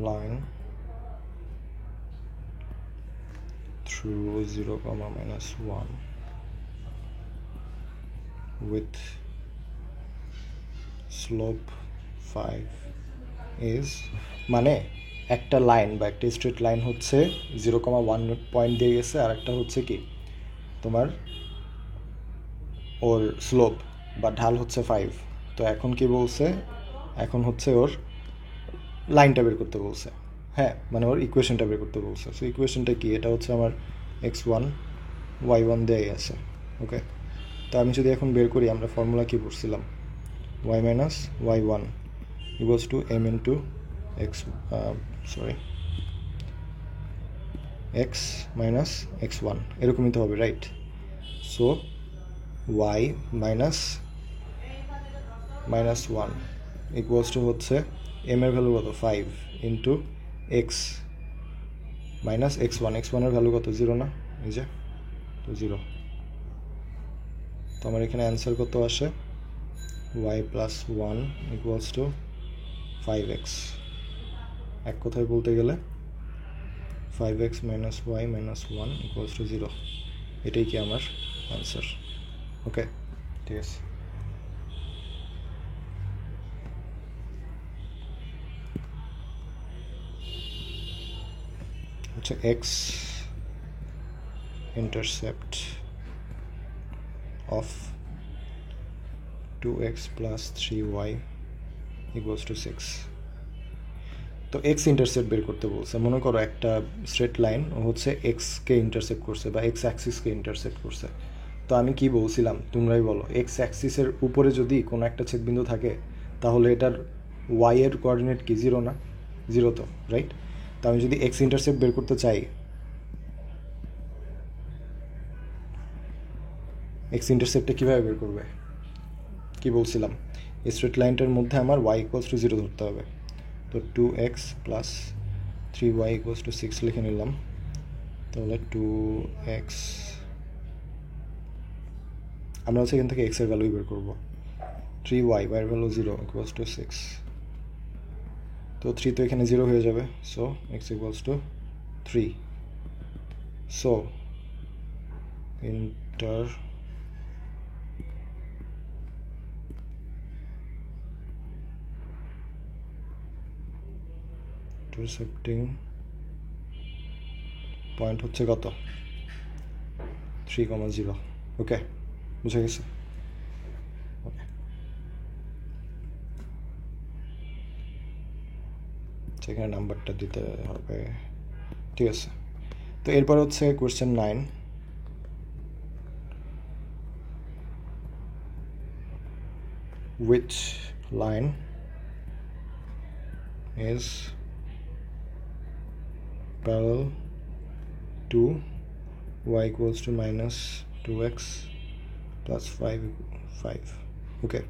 line through 0 comma minus 1 with slope 5 is মানে একটা লাইন বা একটা স্ট্রেট লাইন হচ্ছে 0,1 পয়েন্ট দিয়ে গেছে, আর একটা হচ্ছে কি তোমার ওর স্লোপ বা ঢাল হচ্ছে 5। তো এখন কি বলছে, এখন হচ্ছে ওর লাইনটা বের করতে বলছে, হ্যাঁ মানে ওর ইকুয়েশনটা বের করতে বলছে। সো ইকুয়েশনটা কি, এটা হচ্ছে আমার x1 y1 দেয়াই আছে। ওকে, তো আমি যদি এখন বের করি, আমরা ফর্মুলা কি পড়ছিলাম, y minus y1 equals to m into x x minus x1 এরকমই তো হবে, right? So y minus 1 equals to হচ্ছে m এর ভ্যালু কত 5 ইন্টু x মাইনাস x1 এর ভ্যালু কত 0 না, এই যে তো 0। তো আমার এখানে অ্যান্সার কত আসে, y plus 1 equals to 5x। এক কথায় বলতে গেলে 5x minus y minus 1 equals to 0, এটাই কি আমার অ্যান্সার। ওকে, ঠিক আছে। হচ্ছে x intercept of 2x plus 3y equals to 6। তো এক্স ইন্টারসেপ্ট বের করতে বলছে। মনে করো একটা স্ট্রেট লাইন হচ্ছে এক্সকে ইন্টারসেপ্ট করছে বা এক্স অ্যাক্সিসকে ইন্টারসেপ্ট করছে। তো আমি কি বলছিলাম, তোমরাই বলো, এক্স অ্যাক্সিসের উপরে যদি কোনো একটা ছেদবিন্দু থাকে তাহলে এটার ওয়াই এর কোঅর্ডিনেট কি 0 না, 0 তো, রাইট? তো আমি যদি এক্স ইন্টারসেপ্ট বের করতে চাই, এক্স ইন্টারসেপ্টটা কীভাবে বের করবে, কি বলছিলাম, স্ট্রেট লাইনটার মধ্যে আমার ওয়াই ইকুয়ালস টু 0 ধরতে হবে। তো 2x plus 3y equals to 6 লিখে নিলাম। তাহলে 2x, আমরা হচ্ছে এখান থেকে x এর ভ্যালুই বের করবো। 3y, y এর ভ্যালু 0 ইকুয়ালস টু 6। তো 3 তো এখানে 0 হয়ে যাবে, so x equals to 3। So intercepting point হচ্ছে কত, 3,0। ওকে, বুঝে গেছে? ওকে, সেখানে নাম্বারটা দিতে হবে, ঠিক আছে। তো এরপর হচ্ছে question 9। which line is parallel to y equals to minus 2x plus 5। ওকে,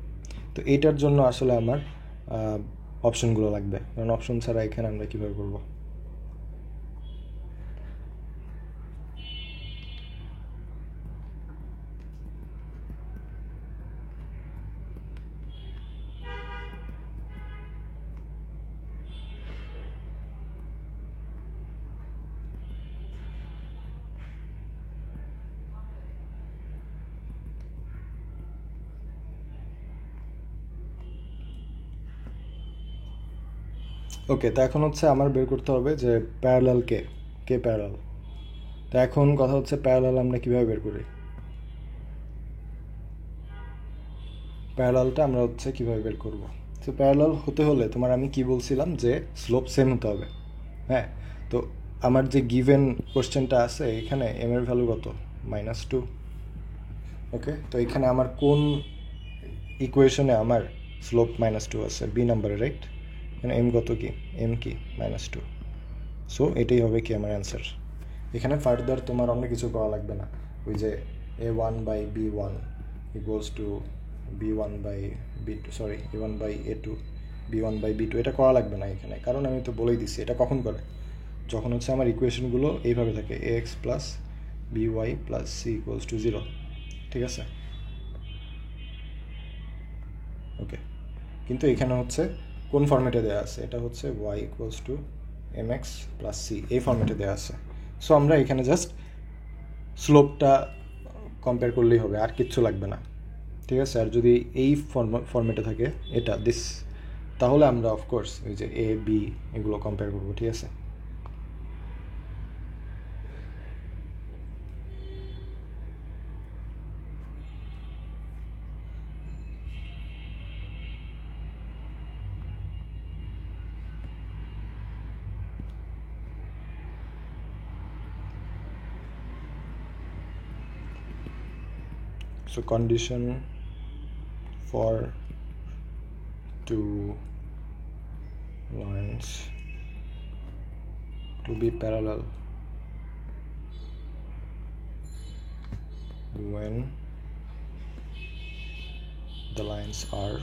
তো এইটার জন্য আসলে আমার অপশনগুলো লাগবে, কারণ অপশন ছাড়া এখানে আমরা কীভাবে করবো। ওকে, তো এখন হচ্ছে আমার বের করতে হবে যে প্যারালাল কে প্যারালাল। তো এখন কথা হচ্ছে প্যারালাল আমরা কীভাবে বের করি, প্যারালালটা আমরা হচ্ছে কীভাবে বের করব। তো প্যারালাল হতে হলে তোমার আমি কি বলছিলাম যে স্লোপ সেম হতে হবে, হ্যাঁ। তো আমার যে গিভেন কোশ্চেনটা আছে এখানে এম এর ভ্যালু কত, -2। ওকে, তো এখানে আমার কোন ইকুয়েশনে আমার স্লোপ -2 আছে, বি নাম্বারে, রাইট? এখানে এম কত, কি এম কি -2। সো এটাই হবে কি আমার অ্যান্সার। এখানে ফার্দার তোমার অন্য কিছু করা লাগবে না, ওই যে a1/b1 equals to b1/b2, sorry a1/a2 b1/b2, এটা করা লাগবে না এখানে, কারণ আমি তো বলেই দিচ্ছি এটা কখন করে, যখন হচ্ছে আমার ইকুয়েশনগুলো এইভাবে থাকে ax plus by plus c equals to 0, ঠিক আছে? ওকে, কিন্তু এখানে হচ্ছে কোন ফর্মেটে দেওয়া আছে, এটা হচ্ছে y equals to mx plus c এই ফর্মেটে দেওয়া আছে। সো আমরা এখানে জাস্ট স্লোপটা কম্পেয়ার করলেই হবে, আর কিচ্ছু লাগবে না, ঠিক আছে। আর যদি এই ফর্মেটে থাকে এটা দিস, তাহলে আমরা অফকোর্স ওই যে এ বি এগুলো কম্পেয়ার করবো, ঠিক আছে। So condition for two lines to be parallel when the lines are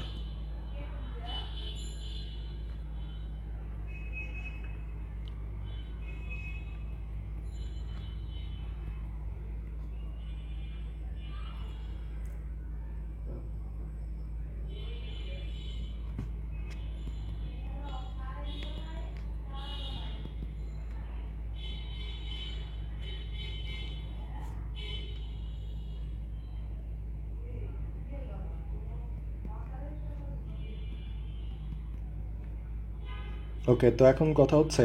ওকে। তো এখন কথা হচ্ছে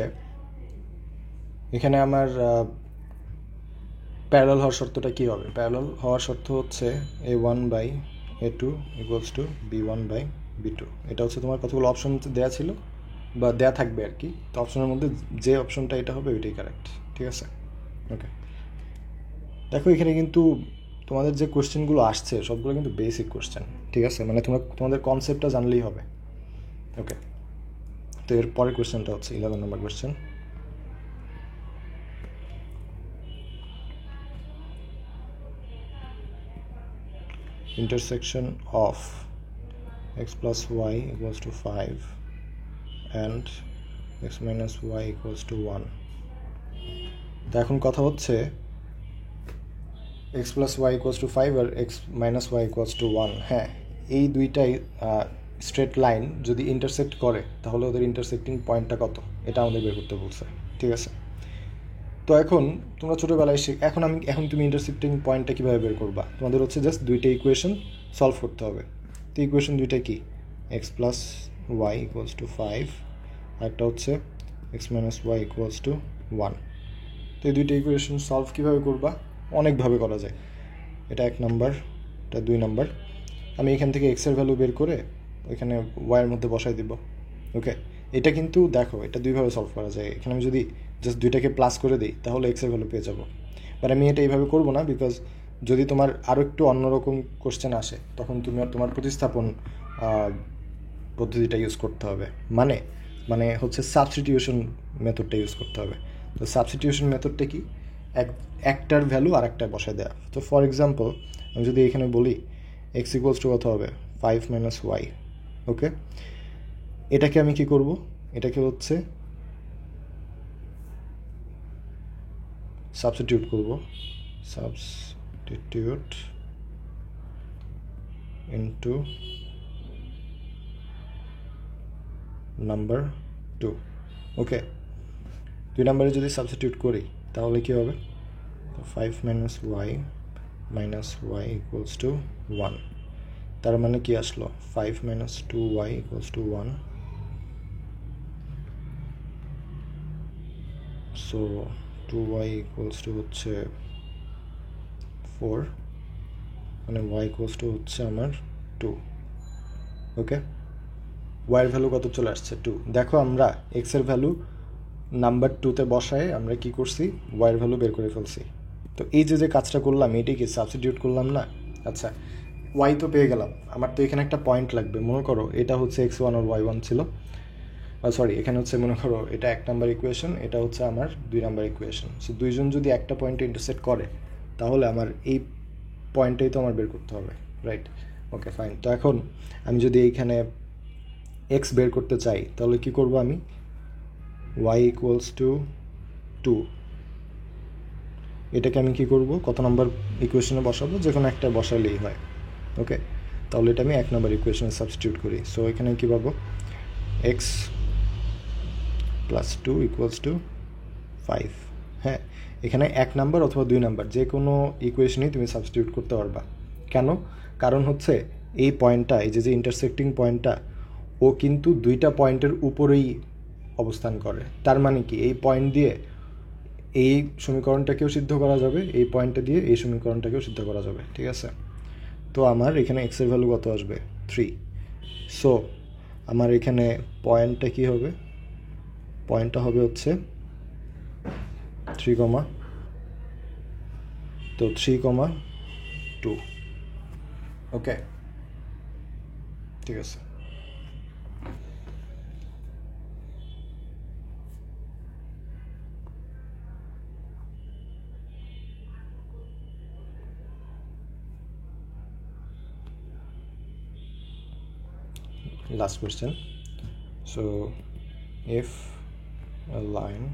এখানে আমার প্যারালাল হওয়ার শর্তটা কী হবে। প্যারালাল হওয়ার শর্ত হচ্ছে a1/a2 = b1/b2। এটা হচ্ছে তোমার কতগুলো অপশন দেওয়া ছিল বা দেয়া থাকবে আর কি। তো অপশনের মধ্যে যে অপশনটা এটা হবে ওইটাই কারেক্ট, ঠিক আছে। ওকে, দেখো এখানে কিন্তু তোমাদের যে কোয়েশ্চেনগুলো আসছে সবগুলো কিন্তু বেসিক কোয়েশ্চেন, ঠিক আছে। মানে তোমাদের কনসেপ্টটা জানলেই হবে। ওকে, তো এর পরের কোয়েশ্চেনটা হচ্ছে 11 নম্বর question. intersection of x plus y = 5 and x minus y = 1। তো এখন কথা হচ্ছে x plus y = 5 আর x minus y = 1। হ্যাঁ, এই দুইটাই স্ট্রেট লাইন যদি ইন্টারসেক্ট করে তাহলে ওদের ইন্টারসেক্টিং পয়েন্টটা কত, এটা আমাদের বের করতে বলছে, ঠিক আছে। তো এখন তোমরা ছোটোবেলায় এখন তুমি ইন্টারসেক্টিং পয়েন্টটা কীভাবে বের করবা, তোমাদের হচ্ছে জাস্ট দুইটা ইকুয়েশন সলভ করতে হবে। তো ইকুয়েশন দুইটা কি, x plus y = 5 আর একটা হচ্ছে x minus y = 1। তো এই দুইটা ইকুয়েশন সলভ কীভাবে করবা, অনেকভাবে করা যায়। এটা 1 নাম্বার, এটা 2 নাম্বার। আমি এখান থেকে এক্সের ভ্যালু বের করে ওইখানে ওয়াইয়ের মধ্যে বসাই দিব। ওকে, এটা কিন্তু দেখো এটা দুইভাবে সলভ করা যায়। এখানে আমি যদি জাস্ট দুইটাকে প্লাস করে দিই তাহলে এক্সের ভ্যালু পেয়ে যাবো। বাট আমি এটা এইভাবে করবো না, বিকজ যদি তোমার আরও একটু অন্যরকম কোশ্চেন আসে তখন তোমার প্রতিস্থাপন পদ্ধতিটা ইউজ করতে হবে। মানে হচ্ছে সাবস্টিটিউশন মেথডটা ইউজ করতে হবে। তো সাবস্টিটিউশন মেথডটা কি, একটার ভ্যালু আর একটা বসায় দেওয়া। তো ফর এক্সাম্পল আমি যদি এখানে বলি x = কত হবে 5 - y। ওকে, এটাকে আমি কি করব, এটাকে হচ্ছে সাবস্টিটিউট করব। Substitute into number 2। ওকে, 2 নাম্বারে যদি সাবস্টিটিউট করি তাহলে কি হবে, 5 - y - y = 1। তার মানে কি আসলো, 5 - 2y = 1। সো 2y হচ্ছে 4, মানে y হচ্ছে আমার 2। ওকে, ওয়াইয়ের ভ্যালু কত চলে আসছে 2। দেখো আমরা এক্সের ভ্যালু নাম্বার 2তে বসায় আমরা কি করছি, ওয়াইয়ের ভ্যালু বের করে ফেলছি। তো এই যে কাজটা করলাম এটাই কি সাবস্টিটিউট করলাম না। আচ্ছা, ওয়াই তো পেয়ে গেলাম, আমার তো এখানে একটা পয়েন্ট লাগবে। মনে করো এটা হচ্ছে x1 আর y1 ছিল, সরি এখানে হচ্ছে মনে করো এটা 1 নাম্বার ইকুয়েশন, এটা হচ্ছে আমার 2 নাম্বার ইকুয়েশন। সো দুইজন যদি একটা পয়েন্টে ইন্টারসেক্ট করে তাহলে আমার এই পয়েন্টটাই তো আমার বের করতে হবে, রাইট। Okay fine. তো এখন আমি যদি এইখানে x বের করতে চাই তাহলে কি করব, আমি y = 2, এটাকে আমি কি করব, কত নাম্বার ইকুয়েশনে বসাবো, যে কোনো একটা বসালেই হয়। ওকে, তাহলে এটা আমি 1 নাম্বার ইকুয়েশনে সাবস্টিটিউট করি। সো এখানে কী পাবো, x প্লাস 2 ইকুয়ালস টু 5। হ্যাঁ, এখানে 1 নাম্বার অথবা 2 নাম্বার যে কোনো ইকুয়েশনেই তুমি সাবস্টিটিউট করতে পারবা। কেন? কারণ হচ্ছে এই পয়েন্টটা, এই যে ইন্টারসেক্টিং পয়েন্টটা, ও কিন্তু দুইটা পয়েন্টের উপরেই অবস্থান করে। তার মানে কি, এই পয়েন্ট দিয়ে এই সমীকরণটাকেও সিদ্ধ করা যাবে, এই পয়েন্টটা দিয়ে এই সমীকরণটাকেও সিদ্ধ করা যাবে। ঠিক আছে, তো আমার এখানে এক্সের ভ্যালু কত আসবে? 3। সো আমার এখানে পয়েন্টটা কি হবে? পয়েন্টটা হবে হচ্ছে 3, তো 3,2। ওকে, ঠিক আছে। Last question. So if a line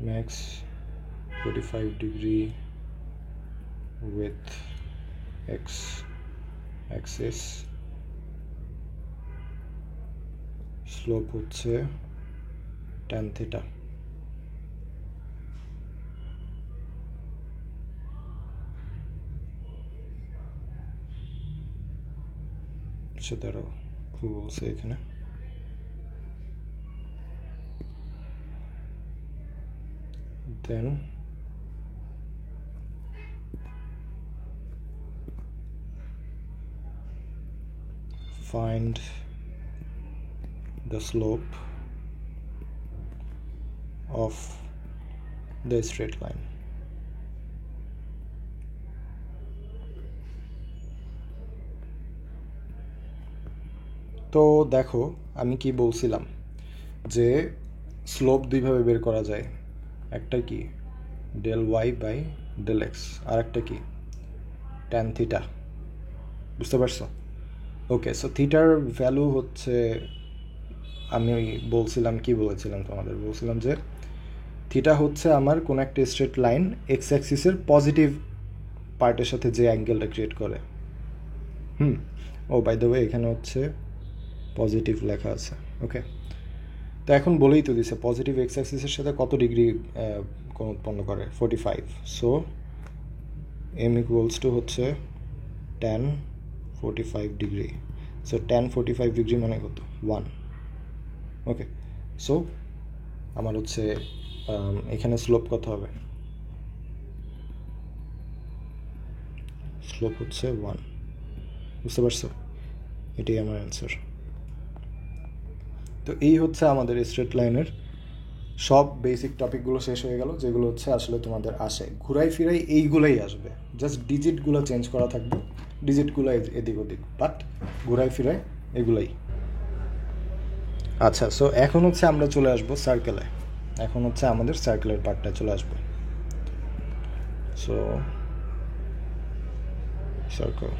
makes 45 degree with x axis, slope হচ্ছে tan theta, সেটারও কি বলছে এখানে? Then find the slope of the straight line. তো দেখো, আমি কি বলছিলাম যে স্লোপ দুইভাবে বের করা যায়। একটা কি del y by del x, আর একটা কি ট্যান থিটা। বুঝতে পারছো? ওকে, সো থিটার ভ্যালু হচ্ছে, আমি বলছিলাম, কি বলেছিলাম তোমাদের, বলছিলাম যে থিটা হচ্ছে আমার কোন একটা স্ট্রেট লাইন এক্স অ্যাক্সিসের পজিটিভ পার্টের সাথে যে অ্যাঙ্গেলটা ক্রিয়েট করে। ও বাই দ্য ওয়ে, এখানে হচ্ছে পজিটিভ লেখা আছে। ওকে, তো এখন বলেই তো দিছে পজিটিভ এক্স অ্যাক্সিসের সাথে কত ডিগ্রি কোণ উৎপন্ন করে, 45। সো এম ইকুয়ালস টু হচ্ছে tan 45 degree. So tan 45 degree মানে কত? 1। ওকে, সো আমার হচ্ছে এখানে স্লোপ কত হবে? স্লোপ হচ্ছে 1। বুঝতে পারছো? এটাই আমার অ্যান্সার। তো এই হচ্ছে আমাদের স্ট্রেট লাইনের সব বেসিক টপিকগুলো শেষ হয়ে গেল, যেগুলো হচ্ছে আসলে তোমাদের আসে, ঘুরাই ফিরাই এইগুলোই আসবে, জাস্ট ডিজিটগুলো চেঞ্জ করা থাকবে, ডিজিটগুলো এদিক ওদিক, বাট ঘুরাই ফিরাই এগুলোই। আচ্ছা, সো এখন হচ্ছে আমরা চলে আসবো সার্কেলে। এখন হচ্ছে আমাদের সার্কেলের পার্টটা চলে আসবে। সো সার্কেল,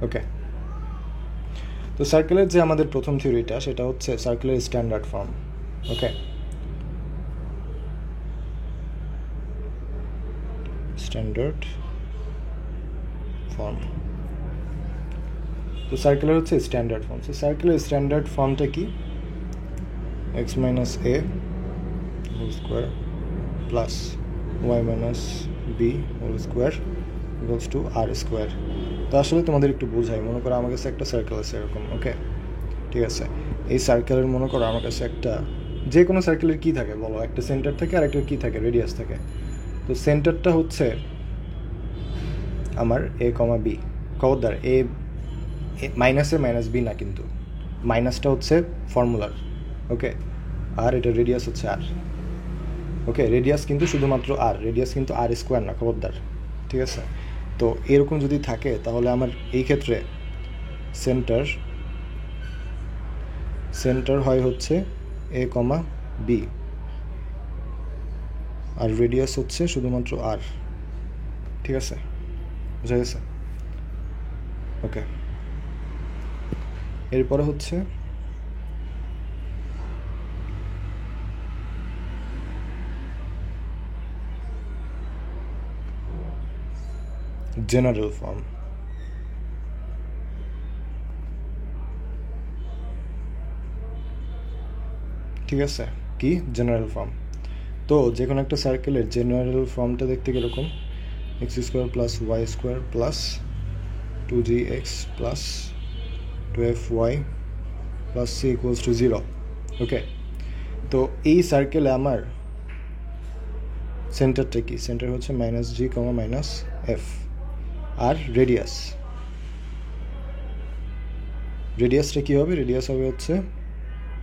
ওকে। তো সার্কেলের যে আমাদের প্রথম থিওরিটা, সেটা হচ্ছে সার্কেলের স্ট্যান্ডার্ড ফর্ম। ওকে, স্ট্যান্ডার্ড ফর্ম। তো সার্কেলের হচ্ছে স্ট্যান্ডার্ড ফর্ম। তো সার্কেলের স্ট্যান্ডার্ড ফর্মটা কি? x minus a whole square plus y minus b whole square equals to r square. তো আসলে তোমাদের একটু বোঝাই, মনে করো আমার কাছে একটা সার্কেল আছে এরকম। ওকে, ঠিক আছে। এই সার্কেলের মনে করো আমার কাছে একটা, যে কোনো সার্কেলের কী থাকে বলো? একটা সেন্টার থাকে আর একটা কী থাকে? রেডিয়াস থাকে। তো সেন্টারটা হচ্ছে আমার এ কমা বি, খবরদার এ মাইনাসে মাইনাস বি না, কিন্তু মাইনাসটা হচ্ছে ফর্মুলার। ওকে, আর এটা রেডিয়াস হচ্ছে আর। ওকে, রেডিয়াস কিন্তু শুধুমাত্র আর, রেডিয়াস কিন্তু আর স্কোয়ার না, খবরদার। ঠিক আছে, তো এরকম যদি থাকে তাহলে আমার এই ক্ষেত্রে সেন্টার হয় হচ্ছে এ কমা বি, আর রেডিয়াস হচ্ছে শুধুমাত্র আর। ঠিক আছে, বুঝা গেছে? ওকে, এরপরে হচ্ছে জেনারেল ফর্ম। ঠিক আছে, কি জেনারেল ফর্ম। তো যে কোনো একটা সার্কেলের জেনারেল ফর্মটা দেখতে কীরকম, x square plus y square plus 2gx plus 12y plus c equals to 0। Okay, তো এই সার্কেলে আমার সেন্টারটা কি, সেন্টার হচ্ছে minus g comma minus f, আর রেডিয়াসটা কী হবে, রেডিয়াস হবে হচ্ছে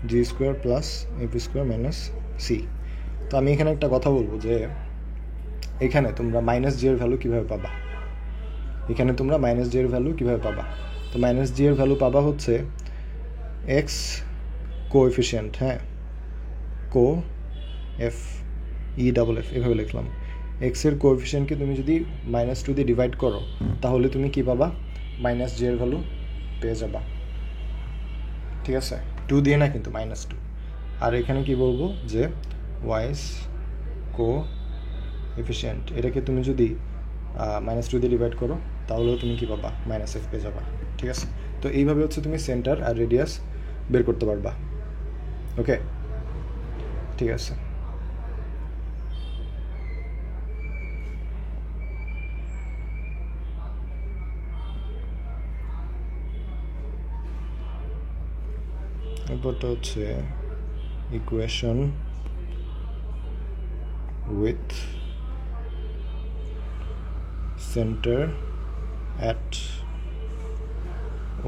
g square plus f square minus c. তো আমি এখানে একটা কথা বলবো যে এখানে তোমরা মাইনাস জি এর ভ্যালু কীভাবে পাবা, তো মাইনাস জি এর ভ্যালু পাবা হচ্ছে এক্স কোএফিশিয়েন্ট, হ্যাঁ, কো এফ ই ডাবল এফ এভাবে লিখলাম। এক্সের কোএফিশিয়েন্টকে তুমি যদি -2 দিয়ে ডিভাইড করো তাহলে তুমি কি পাবা, মাইনাস জি এর ভ্যালু পেয়ে যাবা। ঠিক আছে, 2 দিয়ে না কিন্তু -2। আর এখানে কি বলবো যে ওয়াইস কো এফিশিয়েন্ট, এটাকে তুমি যদি -2 দিয়ে ডিভাইড করো তাহলেও তুমি কি পাবা, মাইনাস এফ পেয়ে যাবা। ঠিক আছে, তো এইভাবে হচ্ছে তুমি সেন্টার আর রেডিয়াস বের করতে পারবা। ওকে, ঠিক আছে। এরপরটা হচ্ছে equation with centre at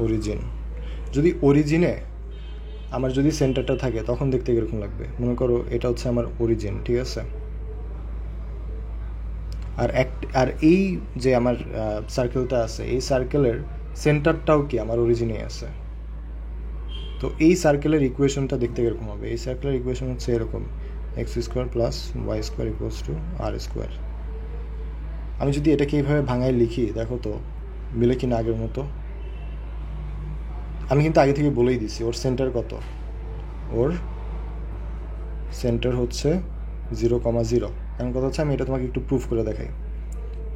origin. যদি অরিজিনে আমার যদি সেন্টারটা থাকে তখন দেখতে কীরকম লাগবে, মনে করো এটা হচ্ছে আমার অরিজিন, ঠিক আছে, আর এই যে আমার সার্কেলটা আছে এই সার্কেলের সেন্টারটাও কি আমার অরিজিনে আছে। তো এই সার্কেলের ইকুয়েশনটা দেখতে কীরকম হবে, এই সার্কেলের ইকুয়েশন হচ্ছে এরকম, x square plus y square equals to r square. আমি যদি এটাকে এইভাবে ভাঙায় লিখি দেখো তো মিলে কিনা আগের মতো। আমি কিন্তু আগে থেকে বলেই দিছি ওর সেন্টার কত, ওর সেন্টার হচ্ছে 0,0। কারণ কথা হচ্ছে আমি এটা তোমাকে একটু প্রুফ করে দেখাই।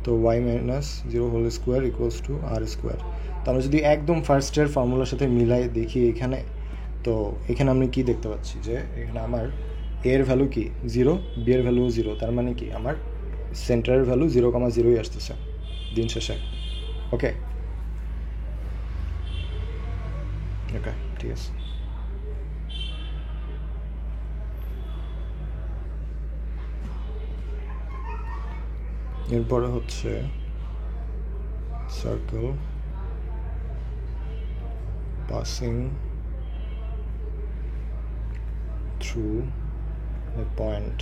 তো y minus 0 whole square equals to r square. তো আমরা যদি একদম ফার্স্টের ফর্মুলার সাথে মিলাই দেখি এখানে, তো এখানে আমি কি দেখতে পাচ্ছি যে এখানে আমার এর ভ্যালু কি 0, বি এর ভ্যালু 0, তার মানে কি আমার সেন্টারের ভ্যালু 0,0ই আসতেছে দিন শেষে। ওকে, ওকে, ঠিক আছে। এরপরে হচ্ছে circle passing through a point.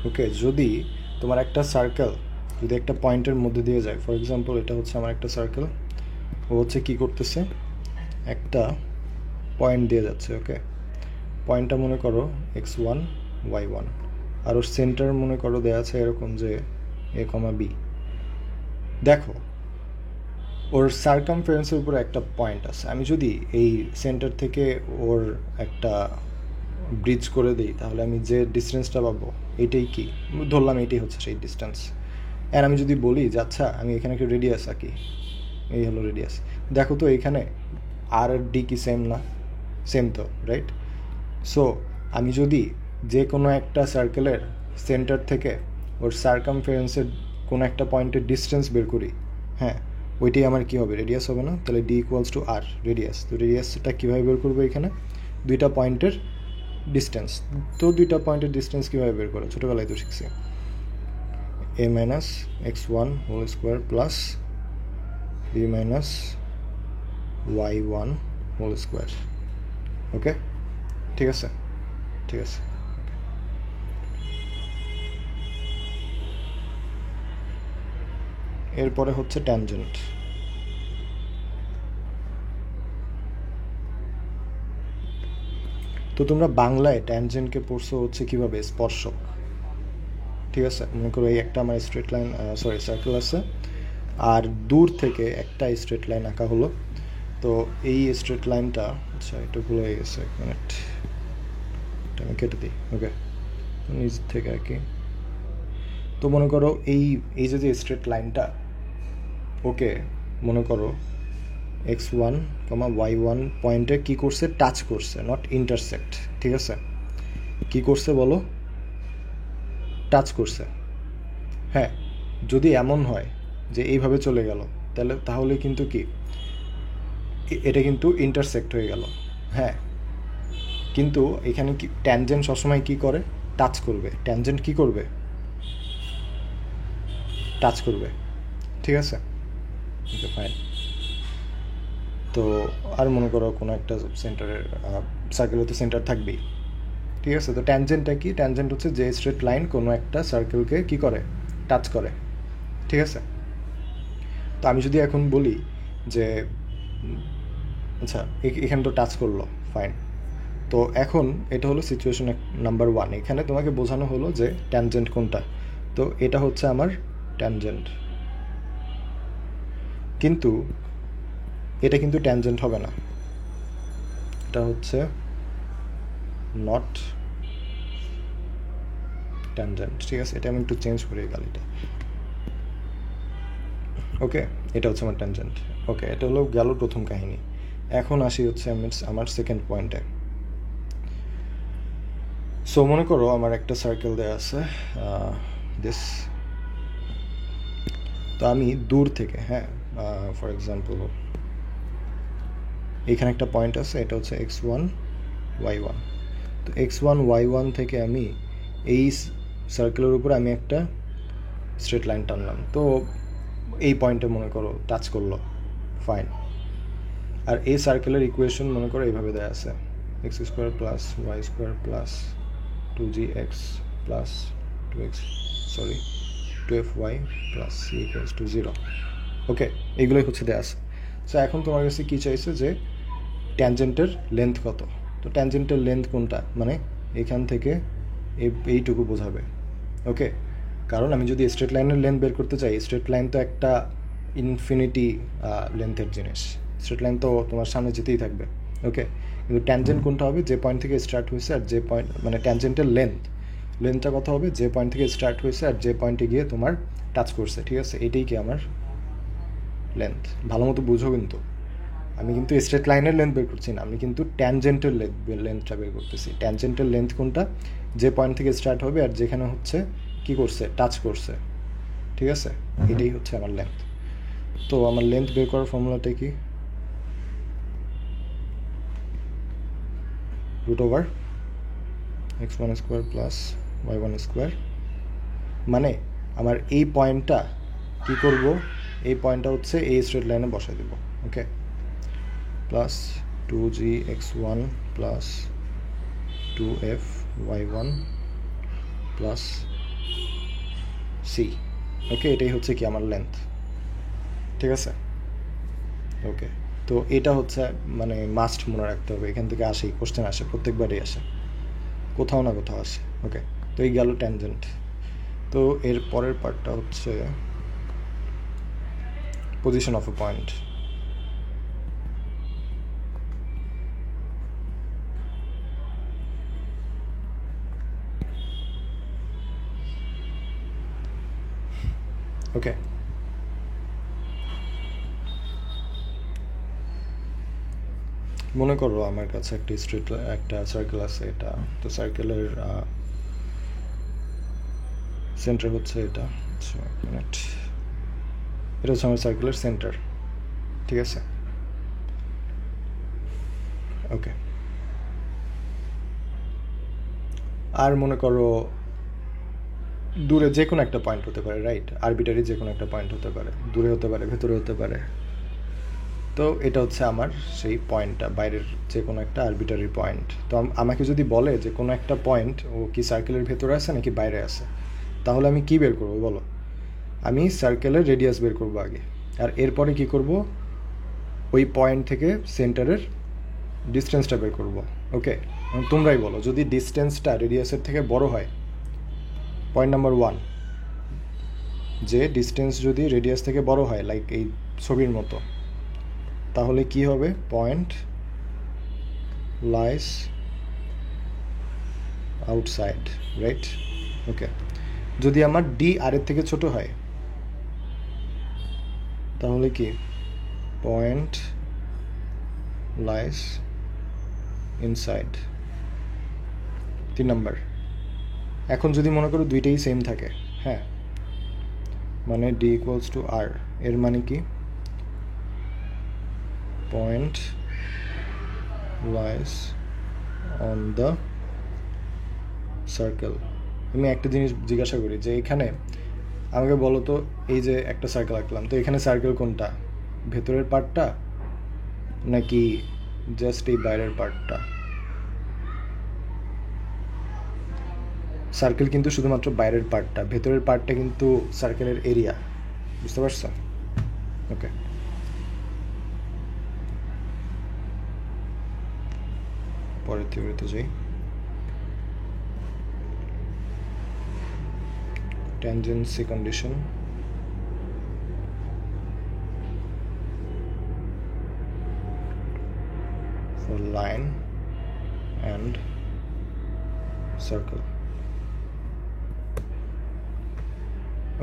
Okay, যদি তোমার একটা সার্কেল যদি একটা পয়েন্টের মধ্যে দিয়ে যায়, ফর এক্সাম্পল এটা হচ্ছে আমার একটা সার্কেল, ও হচ্ছে কী করতেছে, একটা পয়েন্ট দিয়ে যাচ্ছে। ওকে, পয়েন্টটা মনে করো x1 y1, আর ওর সেন্টার মনে করো দেওয়া আছে এরকম যে a, b। দেখো ওর সার্কামফারেন্সের উপরে একটা পয়েন্ট আছে, আমি যদি এই সেন্টার থেকে ওর একটা ব্রিজ করে দিই তাহলে আমি যে ডিস্টেন্সটা পাবো এটাই কি ধরলাম, এটাই হচ্ছে সেই ডিস্টেন্স। আর আমি যদি বলি যে আচ্ছা আমি এখানে একটা রেডিয়াস আঁকি, এই হলো রেডিয়াস, দেখো তো এখানে আর ডি কি সেম না, সেম তো, রাইট? সো আমি যদি যে কোনো একটা সার্কেলের সেন্টার থেকে ওর সার্কামফারেন্সের কোনো একটা পয়েন্টের ডিস্টেন্স বের করি, হ্যাঁ, ওইটাই আমার কী হবে, রেডিয়াস হবে না? তাহলে d equals to r radius. তো রেডিয়াসটা কীভাবে বের করবো, এখানে দুইটা পয়েন্টের ডিস্টেন্স। তো দুইটা পয়েন্টের ডিস্টেন্স কীভাবে বের করে, ছোটোবেলায় তো শিখছি, a minus x1 whole square plus b minus y1 whole square. Okay, ঠিক আছে, ঠিক আছে। এরপরে হচ্ছে ট্যানজেন্ট। তো তোমরা বাংলায় ট্যানজেন্টকে পড়ছো হচ্ছে কীভাবে, স্পর্শক। ঠিক আছে, মনে করো এই একটা আমার স্ট্রেট লাইন, সরি সার্কেল আছে, আর দূর থেকে একটা স্ট্রেট লাইন আঁকা হলো। তো এই স্ট্রেট লাইনটা, আচ্ছা এটা ভুলে গেছে, এক মিনিট, এটা আমি কেটে দিই। ওকে, নিচ থেকে আঁকি। তো মনে করো এই যে স্ট্রেট লাইনটা, ওকে মনে করো x1, y1 পয়েন্টে কী করছে, টাচ করছে, নট ইন্টারসেক্ট, ঠিক আছে? কী করছে বলো? টাচ করছে। হ্যাঁ, যদি এমন হয় যে এইভাবে চলে গেল, তাহলে কিন্তু কি এটা কিন্তু ইন্টারসেক্ট হয়ে গেল। হ্যাঁ, কিন্তু এখানে কি ট্যানজেন্ট সবসময় কি করে? টাচ করবে। ট্যানজেন্ট কি করবে? টাচ করবে, ঠিক আছে? ওকে, ফাইন। তো আর মনে করো কোনো একটা সেন্টারের সার্কেলে তো সেন্টার থাকবেই, ঠিক আছে? তো ট্যানজেন্টটা কি? ট্যানজেন্ট হচ্ছে যে স্ট্রেট লাইন কোনো একটা সার্কেলকে কি করে, টাচ করে, ঠিক আছে? তো আমি যদি এখন বলি যে আচ্ছা এখানে তো টাচ করলো, ফাইন। তো এখন এটা হলো সিচুয়েশন নাম্বার 1। এখানে তোমাকে বোঝানো হলো যে ট্যানজেন্ট কোনটা। তো এটা হচ্ছে আমার ট্যানজেন্ট, কিন্তু এটা কিন্তু ট্যানজেন্ট হবে না, এটা হচ্ছে নট ট্যানজেন্ট, ঠিক আছে? এটা আমি একটু চেঞ্জ করে গালিটা, ওকে? এটা হচ্ছে আমার ট্যানজেন্ট, ওকে? এটা হলো গেল প্রথম কাহিনী। এখন আসি হচ্ছে আমার সেকেন্ড পয়েন্টে। সো মনে করো আমার একটা সার্কেল দেওয়া আছে দিস। তো আমি দূর থেকে, হ্যাঁ, ফর এক্সাম্পল এখানে একটা পয়েন্ট আছে, এটা হচ্ছে x1 y1। তো x1 y1 থেকে আমি এই সার্কেলের উপরে আমি একটা স্ট্রেট লাইন টানলাম। তো এই পয়েন্টে মনে করো টাচ করলো, ফাইন। আর এই সার্কেলের ইকুয়েশন মনে করো এইভাবে দেওয়া আছে, x² plus y² plus 2gx plus 2fy plus c equals to 0। ওকে, এইগুলোই হচ্ছে দেওয়া আছে। সো এখন তোমার কাছে কী চাইছে যে ট্যানজেন্টের লেন্থ কত। তো ট্যানজেন্টের লেন্থ কোনটা, মানে এখান থেকে এইটুকু বোঝাবে, ওকে? কারণ আমি যদি স্ট্রেট লাইনের লেন্থ বের করতে চাই, স্ট্রেট লাইন তো একটা ইনফিনিটি লেন্থের জিনিস, স্ট্রেট লাইন তো তোমার সামনে যেতেই থাকবে, ওকে? কিন্তু ট্যানজেন্ট কোনটা হবে, যে পয়েন্ট থেকে স্টার্ট হয়েছে আর যে পয়েন্ট, মানে ট্যানজেন্টের লেন্থটা কত হবে, যে পয়েন্ট থেকে স্টার্ট হয়েছে আর যে পয়েন্টে গিয়ে তোমার টাচ করছে, ঠিক আছে? এটাই কি আমার লেন্থ। ভালো মতো বুঝো, কিন্তু আমি কিন্তু স্ট্রেট লাইনের লেন্থ বের করছি না, আমি কিন্তু ট্যানজেন্টের লেন্থটা বের করতেছি। ট্যানজেন্টের লেন্থ কোনটা, যে পয়েন্ট থেকে স্টার্ট হবে আর যেখানে হচ্ছে কি করছে, টাচ করছে, ঠিক আছে? এটাই হচ্ছে আমার লেন্থ। তো আমার লেন্থ বের করার ফর্মুলাটা কি? √(x1² plus y1²)। মানে আমার এই পয়েন্টটা কি করব, এই পয়েন্টটা হচ্ছে এই স্ট্রেট লাইনে বসাই দেব, okay? Plus 2gx1 plus 2fy1 plus c, okay? এটাই হচ্ছে কি আমার লেন্থ, ঠিক আছে? ওকে, তো এটা হচ্ছে মানে মাস্ট মনে রাখতে হবে, এখান থেকে আসেই কোশ্চেন আসে, প্রত্যেকবারই আসে, কোথাও না কোথাও আসে, ওকে? তো এই গেল ট্যানজেন্ট। তো এর পরের পার্টটা হচ্ছে পজিশন অফ এ পয়েন্ট। ওকে, মনে করো আমার কাছে একটা সার্কেল আছে, এটা তো সার্কেলের সেন্টার হচ্ছে এটা, আচ্ছা মিনিট, এটা হচ্ছে আমার সার্কেলের সেন্টার, ঠিক আছে? ওকে, আর মনে করো দূরে যে কোনো একটা পয়েন্ট হতে পারে, রাইট? আরবিটারি যে কোনো একটা পয়েন্ট হতে পারে, দূরে হতে পারে, ভেতরে হতে পারে। তো এটা হচ্ছে আমার সেই পয়েন্টটা, বাইরের যে কোনো একটা আরবিটারি পয়েন্ট। তো আমাকে যদি বলে যে কোনো একটা পয়েন্ট ও কি সার্কেলের ভেতরে আছে নাকি বাইরে আছে, তাহলে আমি কি বের করবো বলো? আমি সার্কেলের রেডিয়াস বের করবো আগে, আর এরপরে কি করব, ওই পয়েন্ট থেকে সেন্টারের ডিস্টেন্সটা বের করবো, ওকে? তোমরাই বলো, যদি ডিস্টেন্সটা রেডিয়াসের থেকে বড় হয়, পয়েন্ট নাম্বার 1, যে ডিস্টেন্স যদি রেডিয়াস থেকে বড় হয়, লাইক এই ছবির মতো, তাহলে কি হবে, পয়েন্ট লাইস আউটসাইড, রাইট? ওকে, যদি আমার ডি আর এর থেকে ছোট হয় তাহলে কি পয়েন্ট লাইস ইনসাইড 3 নাম্বার। এখন যদি মনে করো দুইটাই সেম থাকে, হ্যাঁ, মানে ডি ইকুয়ালস টু আর, এর মানে কি point lies on the circle. আমি একটা জিনিস জিজ্ঞাসা করি যে এখানে আমাকে বলো তো, এই যে একটা সার্কেল আঁকলাম, তো এখানে সার্কেল কোনটা, ভেতরের পার্টটা নাকি জাস্ট এই বাইরের পার্টটা? সার্কেল কিন্তু শুধুমাত্র বাইরের পার্টটা, ভেতরের পার্টটা কিন্তু সার্কেলের এরিয়া, বুঝতে পারছো? ওকে, পরের থিওরিতে যাই। Tangency condition for line and circle.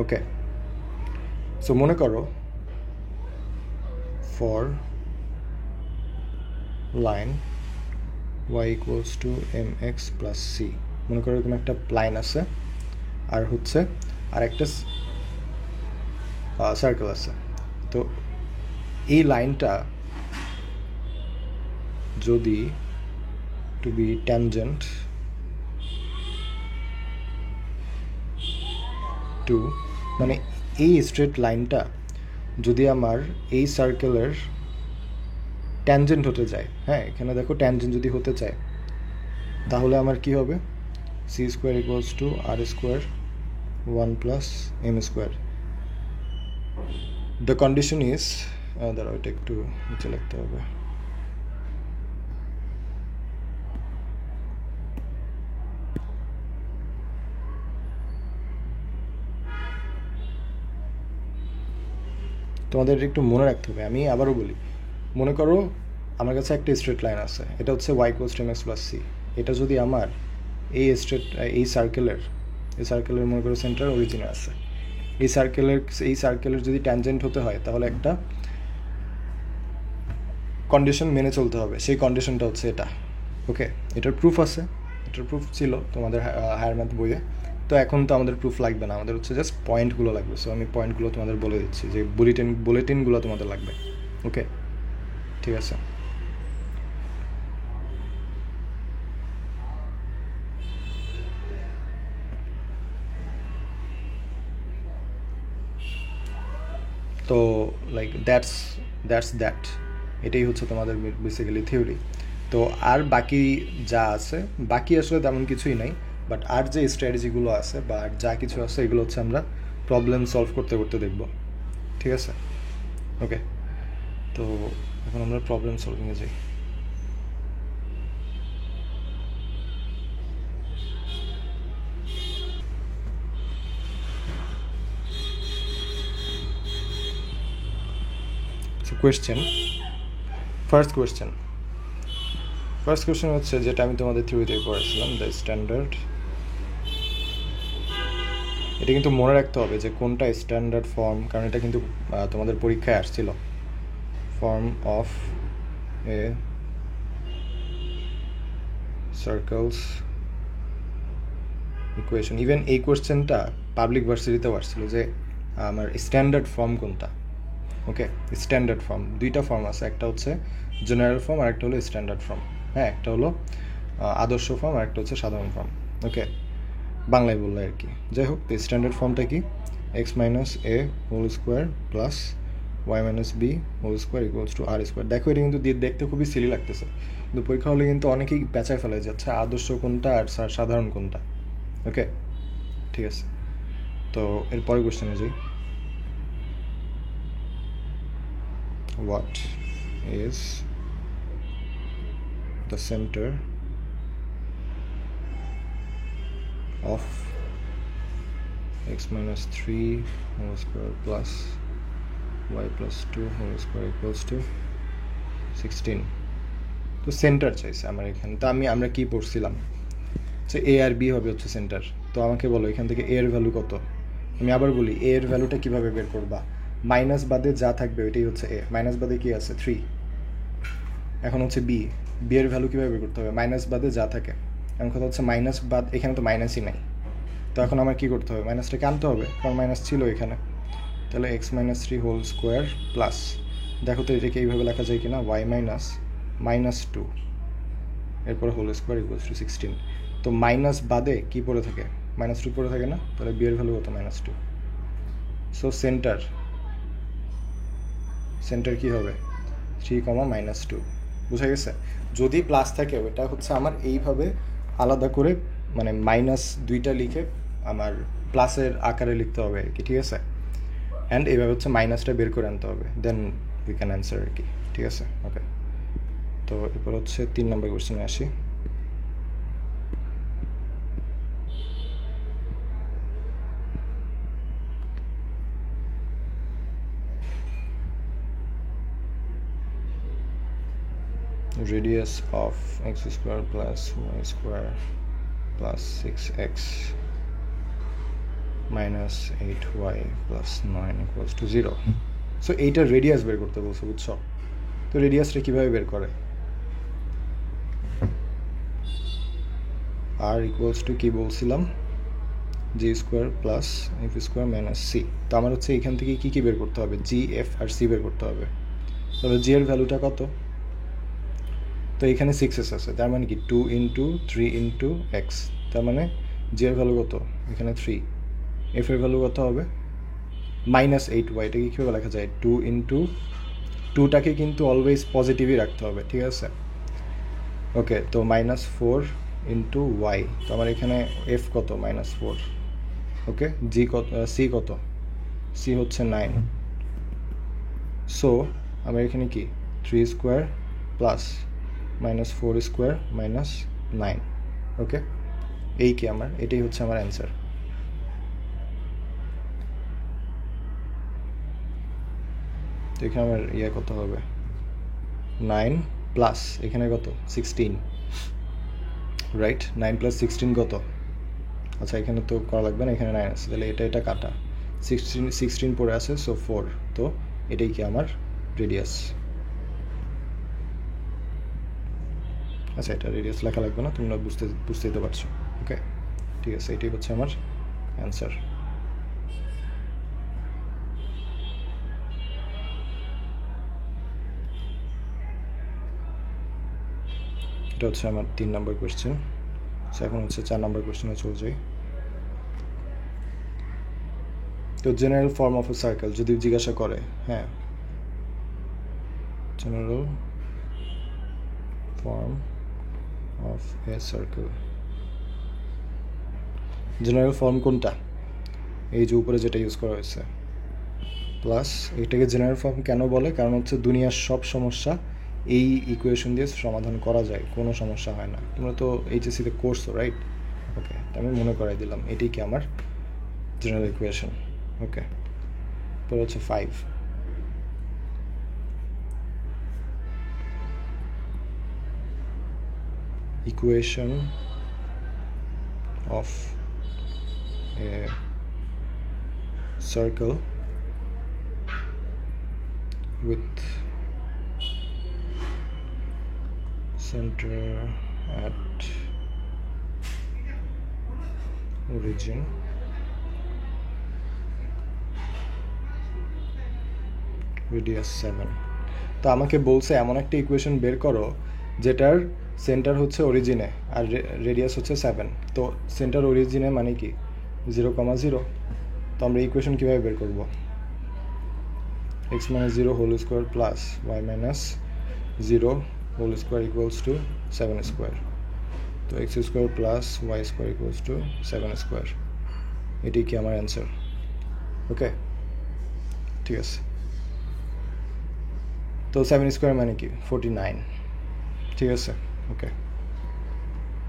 Okay, so মনে করো for line y equals to mx plus c, মনে করো এরকম একটা লাইন আছে আর হচ্ছে আর একটা সার্কেল আছে। তো এই লাইনটা যদি টু বি ট্যানজেন্ট টু, মানে এই স্ট্রেট লাইনটা যদি আমার এই সার্কেলের ট্যানজেন্ট হতে যায়, হ্যাঁ, এখানে দেখো ট্যানজেন্ট যদি হতে চায় তাহলে আমার কি হবে, c square equals to r square 1 plus m square. The condition is, দাঁড়াও এটা একটু নিচে লিখতে হবে, তোমাদের একটু মনে রাখতে হবে। আমি আবারও বলি, মনে করো আমার কাছে একটা স্ট্রেট লাইন আছে, এটা হচ্ছে y equals to mx plus c। এটা যদি আমার এই সার্কেলের মনে করো সেন্টার অরিজিনে আছে, এই সার্কেলের যদি ট্যানজেন্ট হতে হয় তাহলে একটা কন্ডিশন মেনে চলতে হবে, সেই কন্ডিশনটা হচ্ছে এটা। ওকে, এটার প্রুফ আছে, এটার প্রুফ ছিল তোমাদের হায়ার ম্যাথ বইয়ে। তো এখন তো আমাদের প্রুফ লাগবে না, আমাদের হচ্ছে জাস্ট পয়েন্টগুলো লাগবে। সো আমি পয়েন্টগুলো তোমাদের বলে দিচ্ছি, যে বুলেটিনগুলো তোমাদের লাগবে। ওকে, ঠিক আছে। তো লাইক দ্যাট এটাই হচ্ছে তোমাদের বেসিক্যালি থিওরি। তো আর বাকি যা আছে, বাকি আসলে তেমন কিছুই নাই, বাট আর যে স্ট্র্যাটেজিগুলো আছে বা আর যা কিছু আছে এগুলো হচ্ছে আমরা প্রবলেম সলভ করতে করতে দেখব, ঠিক আছে? ওকে, তো এখন আমরা প্রবলেম সলভিংয়ে যাই। ফার্স্ট কোয়েশ্চেন হচ্ছে যেটা আমি তোমাদের থিওরিতে পড়েছিলাম, দ্য স্ট্যান্ডার্ড। এটা কিন্তু মনে রাখতে হবে যে কোনটা স্ট্যান্ডার্ড ফর্ম, কারণ এটা কিন্তু তোমাদের পরীক্ষায় আসছিল। Form of A circles equation. Even এই কোয়েশ্চেনটা পাবলিক ভার্সিটিতেও আসছিল যে আমার স্ট্যান্ডার্ড ফর্ম কোনটা। ওকে, স্ট্যান্ডার্ড ফর্ম দুইটা ফর্ম আছে, একটা হচ্ছে জেনারেল ফর্ম আর একটা হলো স্ট্যান্ডার্ড ফর্ম। হ্যাঁ, একটা হলো আদর্শ ফর্ম আর একটা হচ্ছে সাধারণ ফর্ম। ওকে, বাংলায় বললে আর কি। যাই হোক, স্ট্যান্ডার্ড ফর্মটা কি, x minus a whole square plus y minus b whole square equals to r square. দেখো এটা কিন্তু দেখতে খুবই সিলি লাগতেছে, কিন্তু পরীক্ষা হলে কিন্তু অনেকেই পেঁচায় ফেলে যাচ্ছে আদর্শ কোনটা আর সাধারণ কোনটা। ওকে, ঠিক আছে। তো এরপরে কোশ্চেনে যাই। What is the center of x minus 3 whole square plus y plus 2 whole square equals to 16? তো সেন্টার চাইছে আমার এখানে। তো আমরা কি পড়ছিলাম যে এ আর বি হবে হচ্ছে সেন্টার। তো আমাকে বলো এখান থেকে এ এর ভ্যালু কত। আমি আবার বলি এ এর ভ্যালুটা কীভাবে বের করবা, মাইনাস বাদে যা থাকবে ওইটাই হচ্ছে এ, মাইনাস বাদে কি আছে 3, এখন হচ্ছে বি, বি এর ভ্যালু কীভাবে বের করতে হবে, মাইনাস বাদে যা থাকে, এখন কথা হচ্ছে মাইনাস বাদ, এখানে তো মাইনাসই নাই, তো এখন আমার কী করতে হবে, মাইনাসটাকে আনতে হবে কারণ মাইনাস ছিল এখানে, তাহলে x minus 3 whole square plus, দেখো তো এটাকে এইভাবে লেখা যায় কিনা, ওয়াই মাইনাস -2 এরপরে হোল স্কোয়ার ইকুয়ালস টু 16, তো মাইনাস বাদে কি পড়ে থাকে, -2 পড়ে থাকে না, তাহলে বি এর ভ্যালু কত -2, সো সেন্টার কি হবে 3, -2, বুঝা গেছে। যদি প্লাস থাকে ওইটা হচ্ছে আমার এইভাবে আলাদা করে মানে -2টা লিখে আমার প্লাসের আকারে লিখতে হবে আর কি, ঠিক আছে, অ্যান্ড এইভাবে হচ্ছে মাইনাসটা বের করে আনতে হবে, দেন উই ক্যান অ্যান্সার আর কি, ঠিক আছে। ওকে, তো এরপর হচ্ছে 3 নম্বর কোয়েশ্চেনে আসি। Radius of x square plus y square plus 6x minus 8y plus 9 equals to 0. So এইটার রেডিয়াস বের করতে বলছো, বুঝছো, তো রেডিয়াসটা কীভাবে বের করে, আর ইকুয়ালস টু কী বলছিলাম, g square plus f square minus c, তো আমার হচ্ছে এখান থেকে কী কী বের করতে হবে, জি, এফ আর সি বের করতে হবে। তবে জি এর ভ্যালুটা কত, তো এখানে 6s আছে, তার মানে কি 2 × 3 × x, তার মানে জি এর ভ্যালু কত, এখানে 3, এফ এর ভ্যালু কত হবে -8y, এটাকে কীভাবে লেখা যায়, 2 × 2টাকে কিন্তু অলওয়েজ পজিটিভই রাখতে হবে, ঠিক আছে। ওকে, তো -4 × y, তো আমার এখানে এফ কত -4, ওকে, জি কত, সি কত, সি হচ্ছে 9, সো আমার এখানে কি 3 স্কোয়ার প্লাস -4 স্কোয়ার -9, ওকে, এই কি আমার, এটাই হচ্ছে আমার অ্যান্সার। তো এখানে আমার কত হবে 9 প্লাস এখানে কত 16, রাইট, 9 + 16 কত, আচ্ছা এখানে তো করা লাগবে না, এখানে 9 আছে, তাহলে এটা কাটা, 16 পড়ে আছে, সো 4, তো এটাই কি আমার রেডিয়াস। আচ্ছা এটা রেডিয়াস লেখা লাগবে না, তোমরা বুঝতেই তো পারছো, ওকে, ঠিক আছে, এটাই হচ্ছে আমার অ্যান্সার। এটা হচ্ছে আমার 3 নম্বর কোয়েশ্চেন। সো এখন হচ্ছে 4 নম্বর কোয়েশ্চেনে চলে যাই। তো general form of A circle যদি জিজ্ঞাসা করে, হ্যাঁ, general form of A circle, general form কোনটা, এই যে উপরে যেটা ইউজ করা হয়েছে প্লাস, এটাকে জেনারেল ফর্ম কেন বলে, কারণ হচ্ছে দুনিয়ার সব সমস্যা এই ইকুয়েশন দিয়ে সমাধান করা যায়, কোনো সমস্যা হয় না, তোমরা তো এইচএসসিতে করছো, রাইট, ওকে, আমি মনে করাই দিলাম এটাই কি আমার জেনারেল ইকুয়েশন, ওকে। পরে হচ্ছে 5, equation of A circle with center at origin radius 7, তো আমাকে বলছে এমন একটা ইকুয়েশন বের করো যেটার সেন্টার হচ্ছে অরিজিনে আর রেডিয়াস হচ্ছে 7, তো সেন্টার অরিজিনে মানে কি 0,0, তো আমরা ইকুয়েশন কীভাবে বের করব, x - 0 whole square plus y - 0 whole square equals to 7 square, তো x square plus y square equals to 7 square, এটি কি আমার অ্যান্সার, ওকে, ঠিক আছে। তো 7 স্কোয়ার মানে কি 49, ঠিক আছে, ওকে।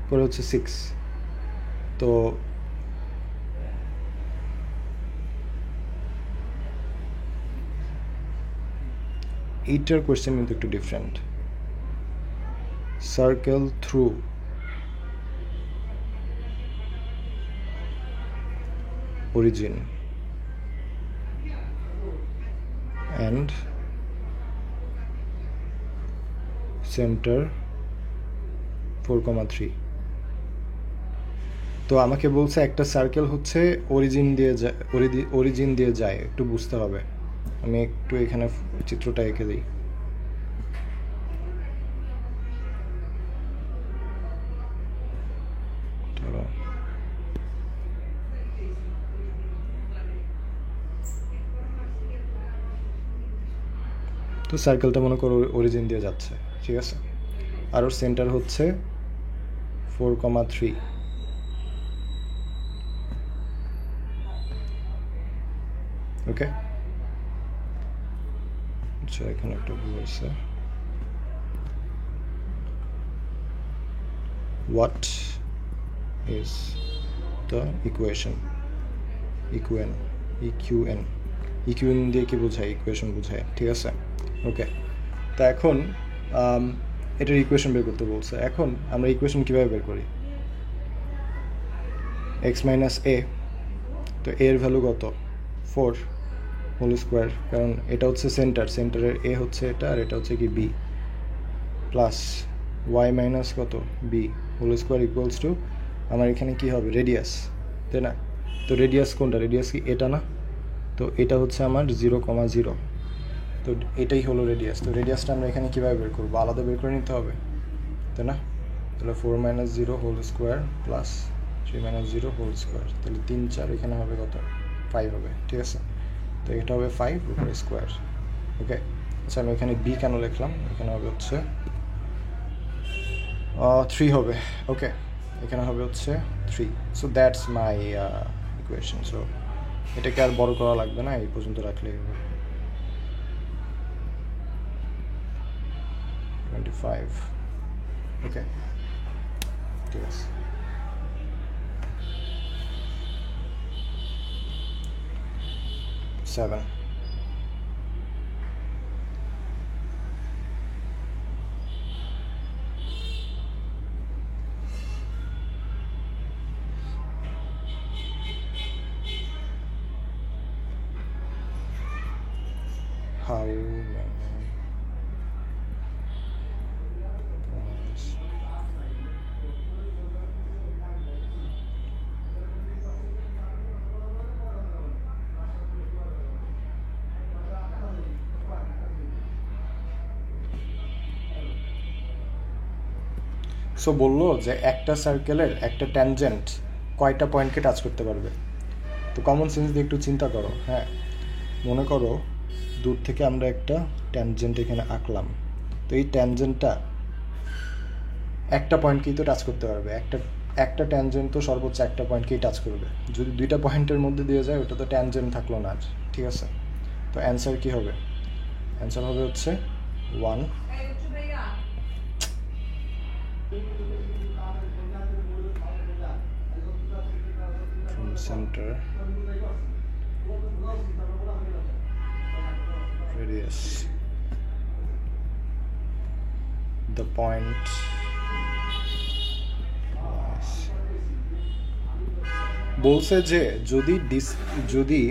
পরে হচ্ছে 6, তো এইটার কোয়েশ্চেন কিন্তু একটু different, circle through origin and center 4,3. তো আমাকে বলছে একটা সার্কেল হচ্ছে অরিজিন দিয়ে যায়, একটু বুঝতে হবে। আমি একটু এখানে চিত্রটা এঁকে দিই। তো সার্কেলটা মনে করো অরিজিন দিয়ে যাচ্ছে, ঠিক আছে। আর ওর সেন্টার হচ্ছে 4,3। ওকে, আচ্ছা এখানে একটা ভুল আছে। What is the equation? EQN দিয়ে কি বোঝায়? ইকুয়েশন বোঝায়, ঠিক আছে। ওকে, তা এখন এটার ইকুয়েশন বের করতে বলছে। এখন আমরা ইকুয়েশন কীভাবে বের করি? x মাইনাস এ, তো এর ভ্যালু কত? 4 হোল স্কোয়ার, কারণ এটা হচ্ছে সেন্টারের এ হচ্ছে এটা, আর এটা হচ্ছে কি বি, প্লাস ওয়াই মাইনাস কত b whole square equals to আমার এখানে কি হবে? রেডিয়াস, তাই না? তো রেডিয়াস কোনটা? রেডিয়াস কি এটা না? তো এটা হচ্ছে আমার 0,0, তো এটাই হলো রেডিয়াস। তো রেডিয়াসটা আমরা এখানে কীভাবে বের করবো? আলাদা বের করে নিতে হবে, তাই না? তাহলে 4 minus 0 whole square plus 3 minus 0 whole square, তাহলে 3 4, এখানে হবে কত? 5 হবে, ঠিক আছে। তো এটা হবে 5 উপরে স্কোয়ার। ওকে, আচ্ছা আমি এখানে বি কেন লিখলাম? এখানে হবে হচ্ছে 3 হবে। ওকে, এখানে হবে হচ্ছে 3। So that's my equation. So এটাকে আর বড় করা লাগবে না, এই পর্যন্ত রাখলেই হবে। 25। ওকে, ঠিক আছে। Seven. How many points? So বললো যে একটা সার্কেলের একটা ট্যানজেন্ট কয়টা পয়েন্টকে টাচ করতে পারবে। তো কমন সেন্স দিয়ে একটু চিন্তা করো। হ্যাঁ, মনে করো দূর থেকে আমরা একটা ট্যানজেন্ট এখানে আঁকলাম, তো এই ট্যানজেন্টটা একটা পয়েন্টকেই তো টাচ করতে পারবে। একটা ট্যানজেন্ট তো সর্বোচ্চ একটা পয়েন্টকেই টাচ করবে। যদি দুইটা পয়েন্টের মধ্যে দিয়ে যায়, ওটা তো ট্যানজেন্ট থাকলো না আর, ঠিক আছে। তো অ্যান্সার কি হবে? অ্যান্সার হবে হচ্ছে 1 from center radius the point বলছে যে যদি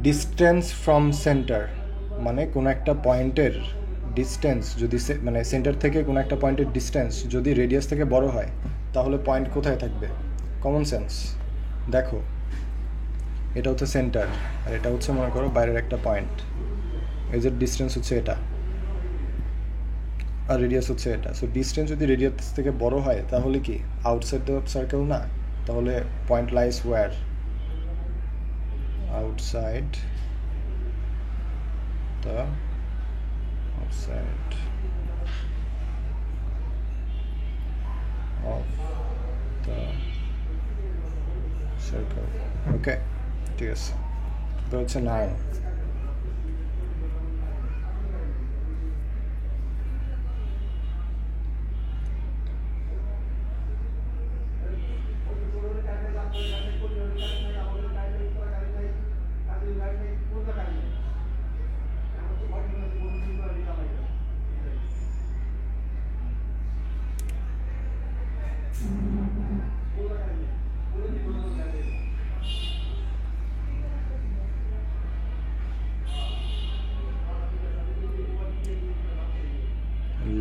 ডিস্টেন্স ফ্রম সেন্টার, মানে কোনো একটা পয়েন্টের ডিস্টেন্স যদি মানে সেন্টার থেকে কোনো একটা পয়েন্টের ডিস্টেন্স যদি রেডিয়াস থেকে বড় হয়, তাহলে পয়েন্ট কোথায় থাকবে? কমন সেন্স দেখো, এটা হচ্ছে সেন্টার, আর এটা হচ্ছে মনে করো বাইরের একটা পয়েন্ট। এই যে ডিস্টেন্স হচ্ছে এটা, আর রেডিয়াস হচ্ছে এটা। সো ডিস্টেন্স যদি রেডিয়াস থেকে বড় হয়, তাহলে কি আউটসাইড দ্য সার্কেল না? তাহলে point lies where? outside the of the circle. Okay, ঠিক আছে। তো হচ্ছে 9।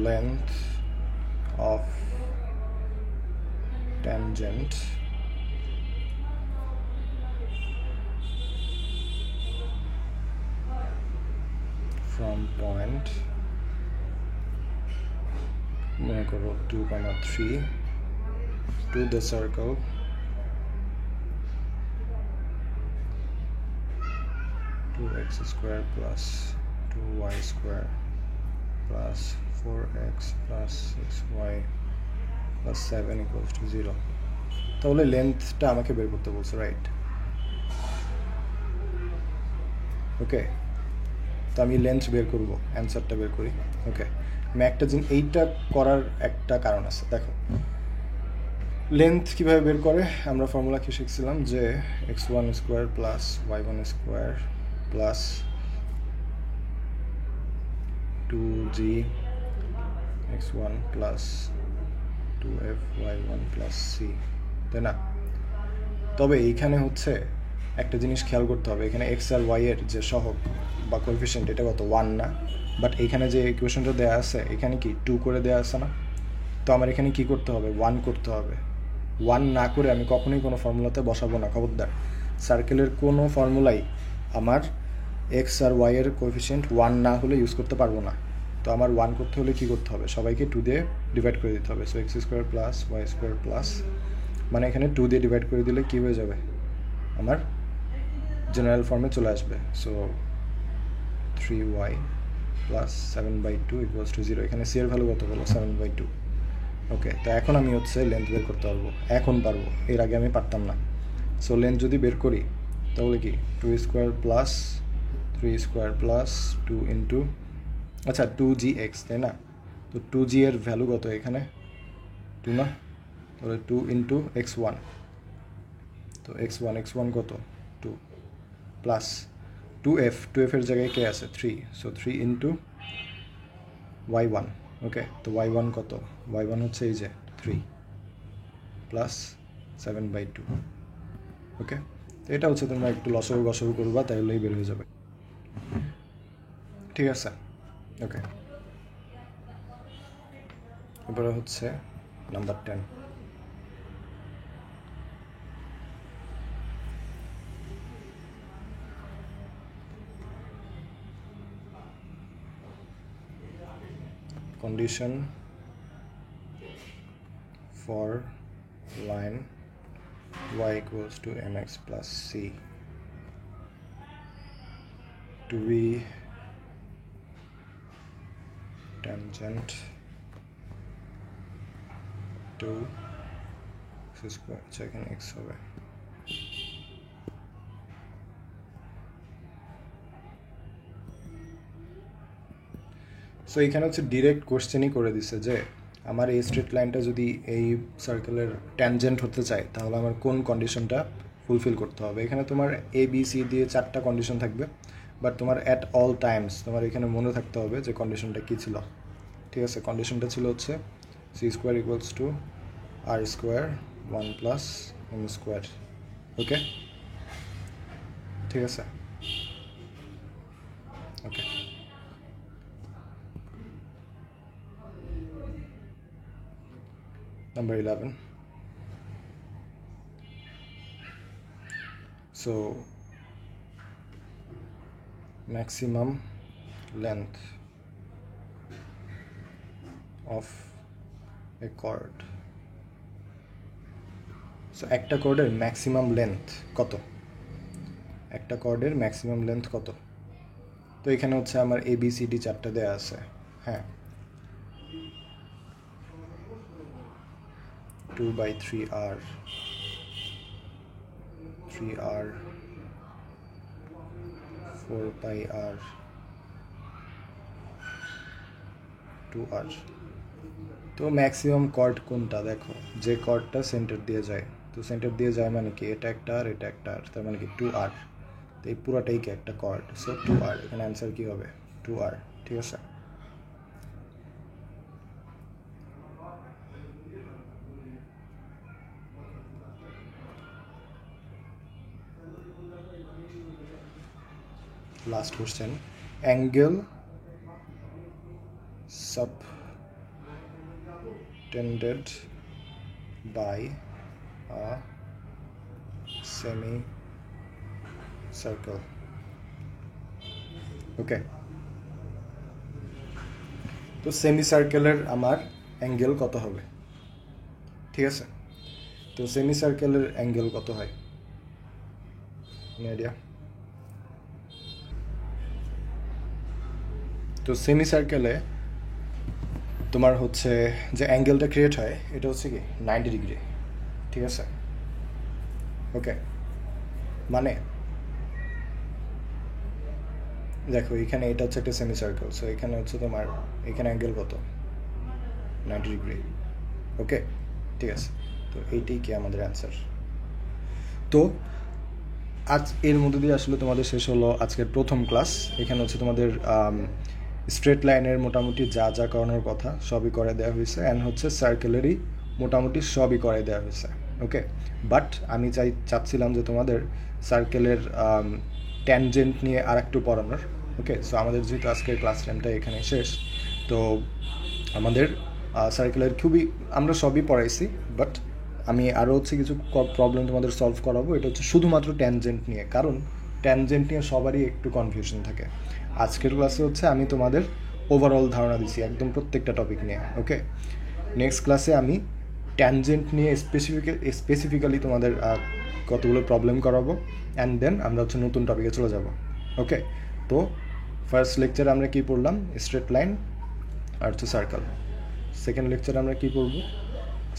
length of tangent from point 2, 3 to the circle two x square plus 2y square plus 4x plus 6y plus 7 equals to 0. তাহলে লেন্থটা আমাকে বের করতে বলছে, রাইট? ওকে, তো আমি লেন্থ বের করব, অ্যান্সারটা বের করি। ওকে, আমি একটা জিনিস এইটা করার একটা কারণ আছে, দেখো লেন্থ কীভাবে বের করে আমরা ফর্মুলা কি শিখছিলাম যে x1 square plus y1 square plus 2g x1 plus 2f y1 plus c, তাই না? তবে এইখানে হচ্ছে একটা জিনিস খেয়াল করতে হবে, এখানে এক্স আর ওয়াই এর যে সহগ বা কোএফিসিয়েন্ট এটা কত 1 না, বাট এখানে যে ইকুয়েশনটা দেওয়া আছে এখানে কি 2 করে দেওয়া আছে না? তো আমার এখানে কি করতে হবে, 1 করতে হবে। 1 না করে আমি কখনোই কোনো ফর্মুলাতে বসাবো না, খবরদার। সার্কেলের কোনো ফর্মুলাই আমার এক্স আর ওয়াই এর কোএফিসিয়েন্ট 1 না হলে ইউজ করতে পারবো না। তো আমার 1 করতে হলে কী করতে হবে, সবাইকে 2 দিয়ে ডিভাইড করে দিতে হবে। So x square plus y square plus, মানে এখানে 2 দিয়ে ডিভাইড করে দিলে কী হয়ে যাবে, আমার জেনারেল ফর্মে চলে আসবে। So 3y plus 7/2 equals to 0। এখানে সি এর ভ্যালু কত বলো, 7/2। ওকে, তো এখন আমি হচ্ছে লেন্থ বের করতে পারবো, এখন পারবো, এর আগে আমি পারতাম না। সো লেন্থ যদি বের করি তাহলে কি 2 square plus 3 square plus 2 into, আচ্ছা 2gx, তাই না? তো 2g এর ভ্যালু কত এখানে, 2 না? তাহলে 2 ইন্টু x1, তো x1 কত 2 প্লাস 2f এর জায়গায় কে আছে 3, সো 3 ইন্টু y1। ওকে, তো y1 কত, y1 হচ্ছে এই যে 3 প্লাস 7/2। ওকে, তো এটা হচ্ছে তোমরা একটু লসাগু গসাগু করবা, তাইলেই বের হয়ে যাবে, ঠিক আছে? ওকে, এবারে হচ্ছে number 10। condition for line y equals to mx plus c to be tangent to x square, এখানে x হবে। সো এখানে হচ্ছে ডিরেক্ট কোশ্চেনই করে দিছে যে আমার এই স্ট্রেট লাইনটা যদি এই সার্কেলের ট্যানজেন্ট হতে চায় তাহলে আমার কোন কন্ডিশনটা ফুলফিল করতে হবে। এখানে তোমার এ বি সি দিয়ে 4টা কন্ডিশন থাকবে, বাট তোমার অ্যাট অল টাইমস তোমার এখানে মনে থাকতে হবে যে কন্ডিশনটা কী ছিল। ঠিক আছে, কন্ডিশনটা ছিল হচ্ছে c square equals to r square 1 plus m square. Okay, ঠিক আছে, ওকে। Number 11. So maximum length of a chord. So একটা chord-এর maximum length কত, একটা chord-এর maximum length কত? তো এখানে হচ্ছে আমার ABCD 4টা দেয়া আছে, হ্যাঁ, 2/3R 3R 4πR 2R। তো ম্যাক্সিমাম কর্ড কোনটা, দেখো যে কর্ডটা সেন্টার দিয়ে যায়, তো সেন্টার দিয়ে যায় মানে কি এটা একটা আর এটা একটা আর, তার মানে কি 2R। তো এই পুরাটাই কি একটা কর্ড, সো 2R। এখানে অ্যান্সার কি হবে 2R, ঠিক আছে। Last question, angle subtended subtended by a semicircle. ওকে, তো সেমিসার্কেলের আমার অ্যাঙ্গেল কত হবে? ঠিক আছে, তো সেমিসার্কেলের অ্যাঙ্গেল কত হয়? আইডিয়া? তো সেমিসার্কেলে তোমার হচ্ছে যে অ্যাঙ্গেলটা ক্রিয়েট হয় এটা হচ্ছে কি 90 ডিগ্রি। ঠিক আছে, ওকে, মানে দেখো এখানে এটা হচ্ছে একটা সেমিসার্কেল, সো এখানে হচ্ছে তোমার এখানে অ্যাঙ্গেল কত? 90 ডিগ্রি। ওকে, ঠিক আছে, তো এইটাই কি আমাদের অ্যান্সার। তো আজ এর মধ্যে দিয়ে আসলে তোমাদের শেষ হলো আজকের প্রথম ক্লাস। এখানে হচ্ছে তোমাদের স্ট্রেট লাইনের মোটামুটি যা যা করানোর কথা সবই করে দেওয়া হয়েছে, অ্যান্ড হচ্ছে সার্কেলেরই মোটামুটি সবই করে দেওয়া হয়েছে। ওকে, বাট আমি চাচ্ছিলাম যে তোমাদের সার্কেলের ট্যানজেন্ট নিয়ে আর একটু পড়ানোর। ওকে, সো আমাদের যেহেতু আজকের ক্লাস টাইমটা এখানে শেষ, তো আমাদের সার্কেলের আমরা সবই পড়াইছি, বাট আমি আরও হচ্ছে কিছু প্রবলেম তোমাদের সলভ করাবো। এটা হচ্ছে শুধুমাত্র ট্যানজেন্ট নিয়ে, কারণ ট্যানজেন্ট নিয়ে সবারই একটু কনফিউশন থাকে। আজকের ক্লাসে হচ্ছে আমি তোমাদের ওভারঅল ধারণা দিচ্ছি একদম প্রত্যেকটা টপিক নিয়ে। ওকে, নেক্সট ক্লাসে আমি ট্যানজেন্ট নিয়ে স্পেসিফিক্যালি তোমাদের কতগুলো প্রবলেম করাবো, অ্যান্ড দেন আমরা হচ্ছে নতুন টপিকে চলে যাব। ওকে, তো ফার্স্ট লেকচারে আমরা কী পড়লাম? স্ট্রেট লাইন আর হচ্ছে সার্কেল। সেকেন্ড লেকচারে আমরা কী পড়বো?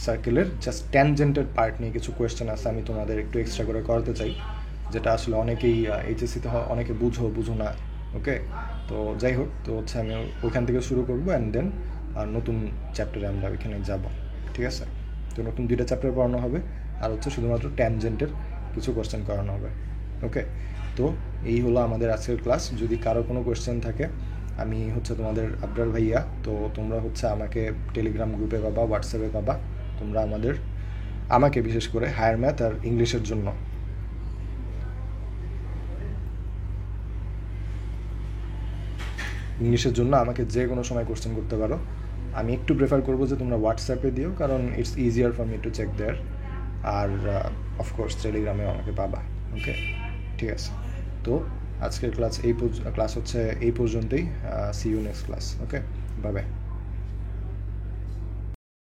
সার্কেলের জাস্ট ট্যানজেন্টের পার্ট নিয়ে কিছু কোয়েশ্চেন আছে, আমি তোমাদের একটু এক্সট্রা করে করাতে চাই, যেটা আসলে অনেকেই এইচএসসিতে অনেকে বুঝো না। ওকে, তো যাই হোক, তো হচ্ছে আমি ওইখান থেকে শুরু করবো, অ্যান্ড দেন নতুন চ্যাপ্টারে আমরা ওইখানে যাব। ঠিক আছে, তো নতুন 2টা চ্যাপ্টার পড়ানো হবে, আর হচ্ছে শুধুমাত্র ট্যানজেন্টের কিছু কোয়েশ্চেন করানো হবে। ওকে, তো এই হলো আমাদের আজকের ক্লাস। যদি কারো কোনো কোয়েশ্চেন থাকে, আমি হচ্ছে তোমাদের আবরার ভাইয়া, তো তোমরা হচ্ছে আমাকে টেলিগ্রাম গ্রুপে পাবা, হোয়াটসঅ্যাপে পাবা। তোমরা আমাকে বিশেষ করে হায়ার ম্যাথ আর ইংলিশের জন্য আমাকে যে কোনো সময় কোশ্চেন করতে পারো। আমি একটু প্রেফার করবো যে তোমরা হোয়াটসঅ্যাপে দিও, কারণ it's easier for me to check there. আর অফকোর্স টেলিগ্রামেও আমাকে পাবা। ওকে, ঠিক আছে, তো আজকের ক্লাস হচ্ছে এই পর্যন্তই। See you next class. Okay, bye by.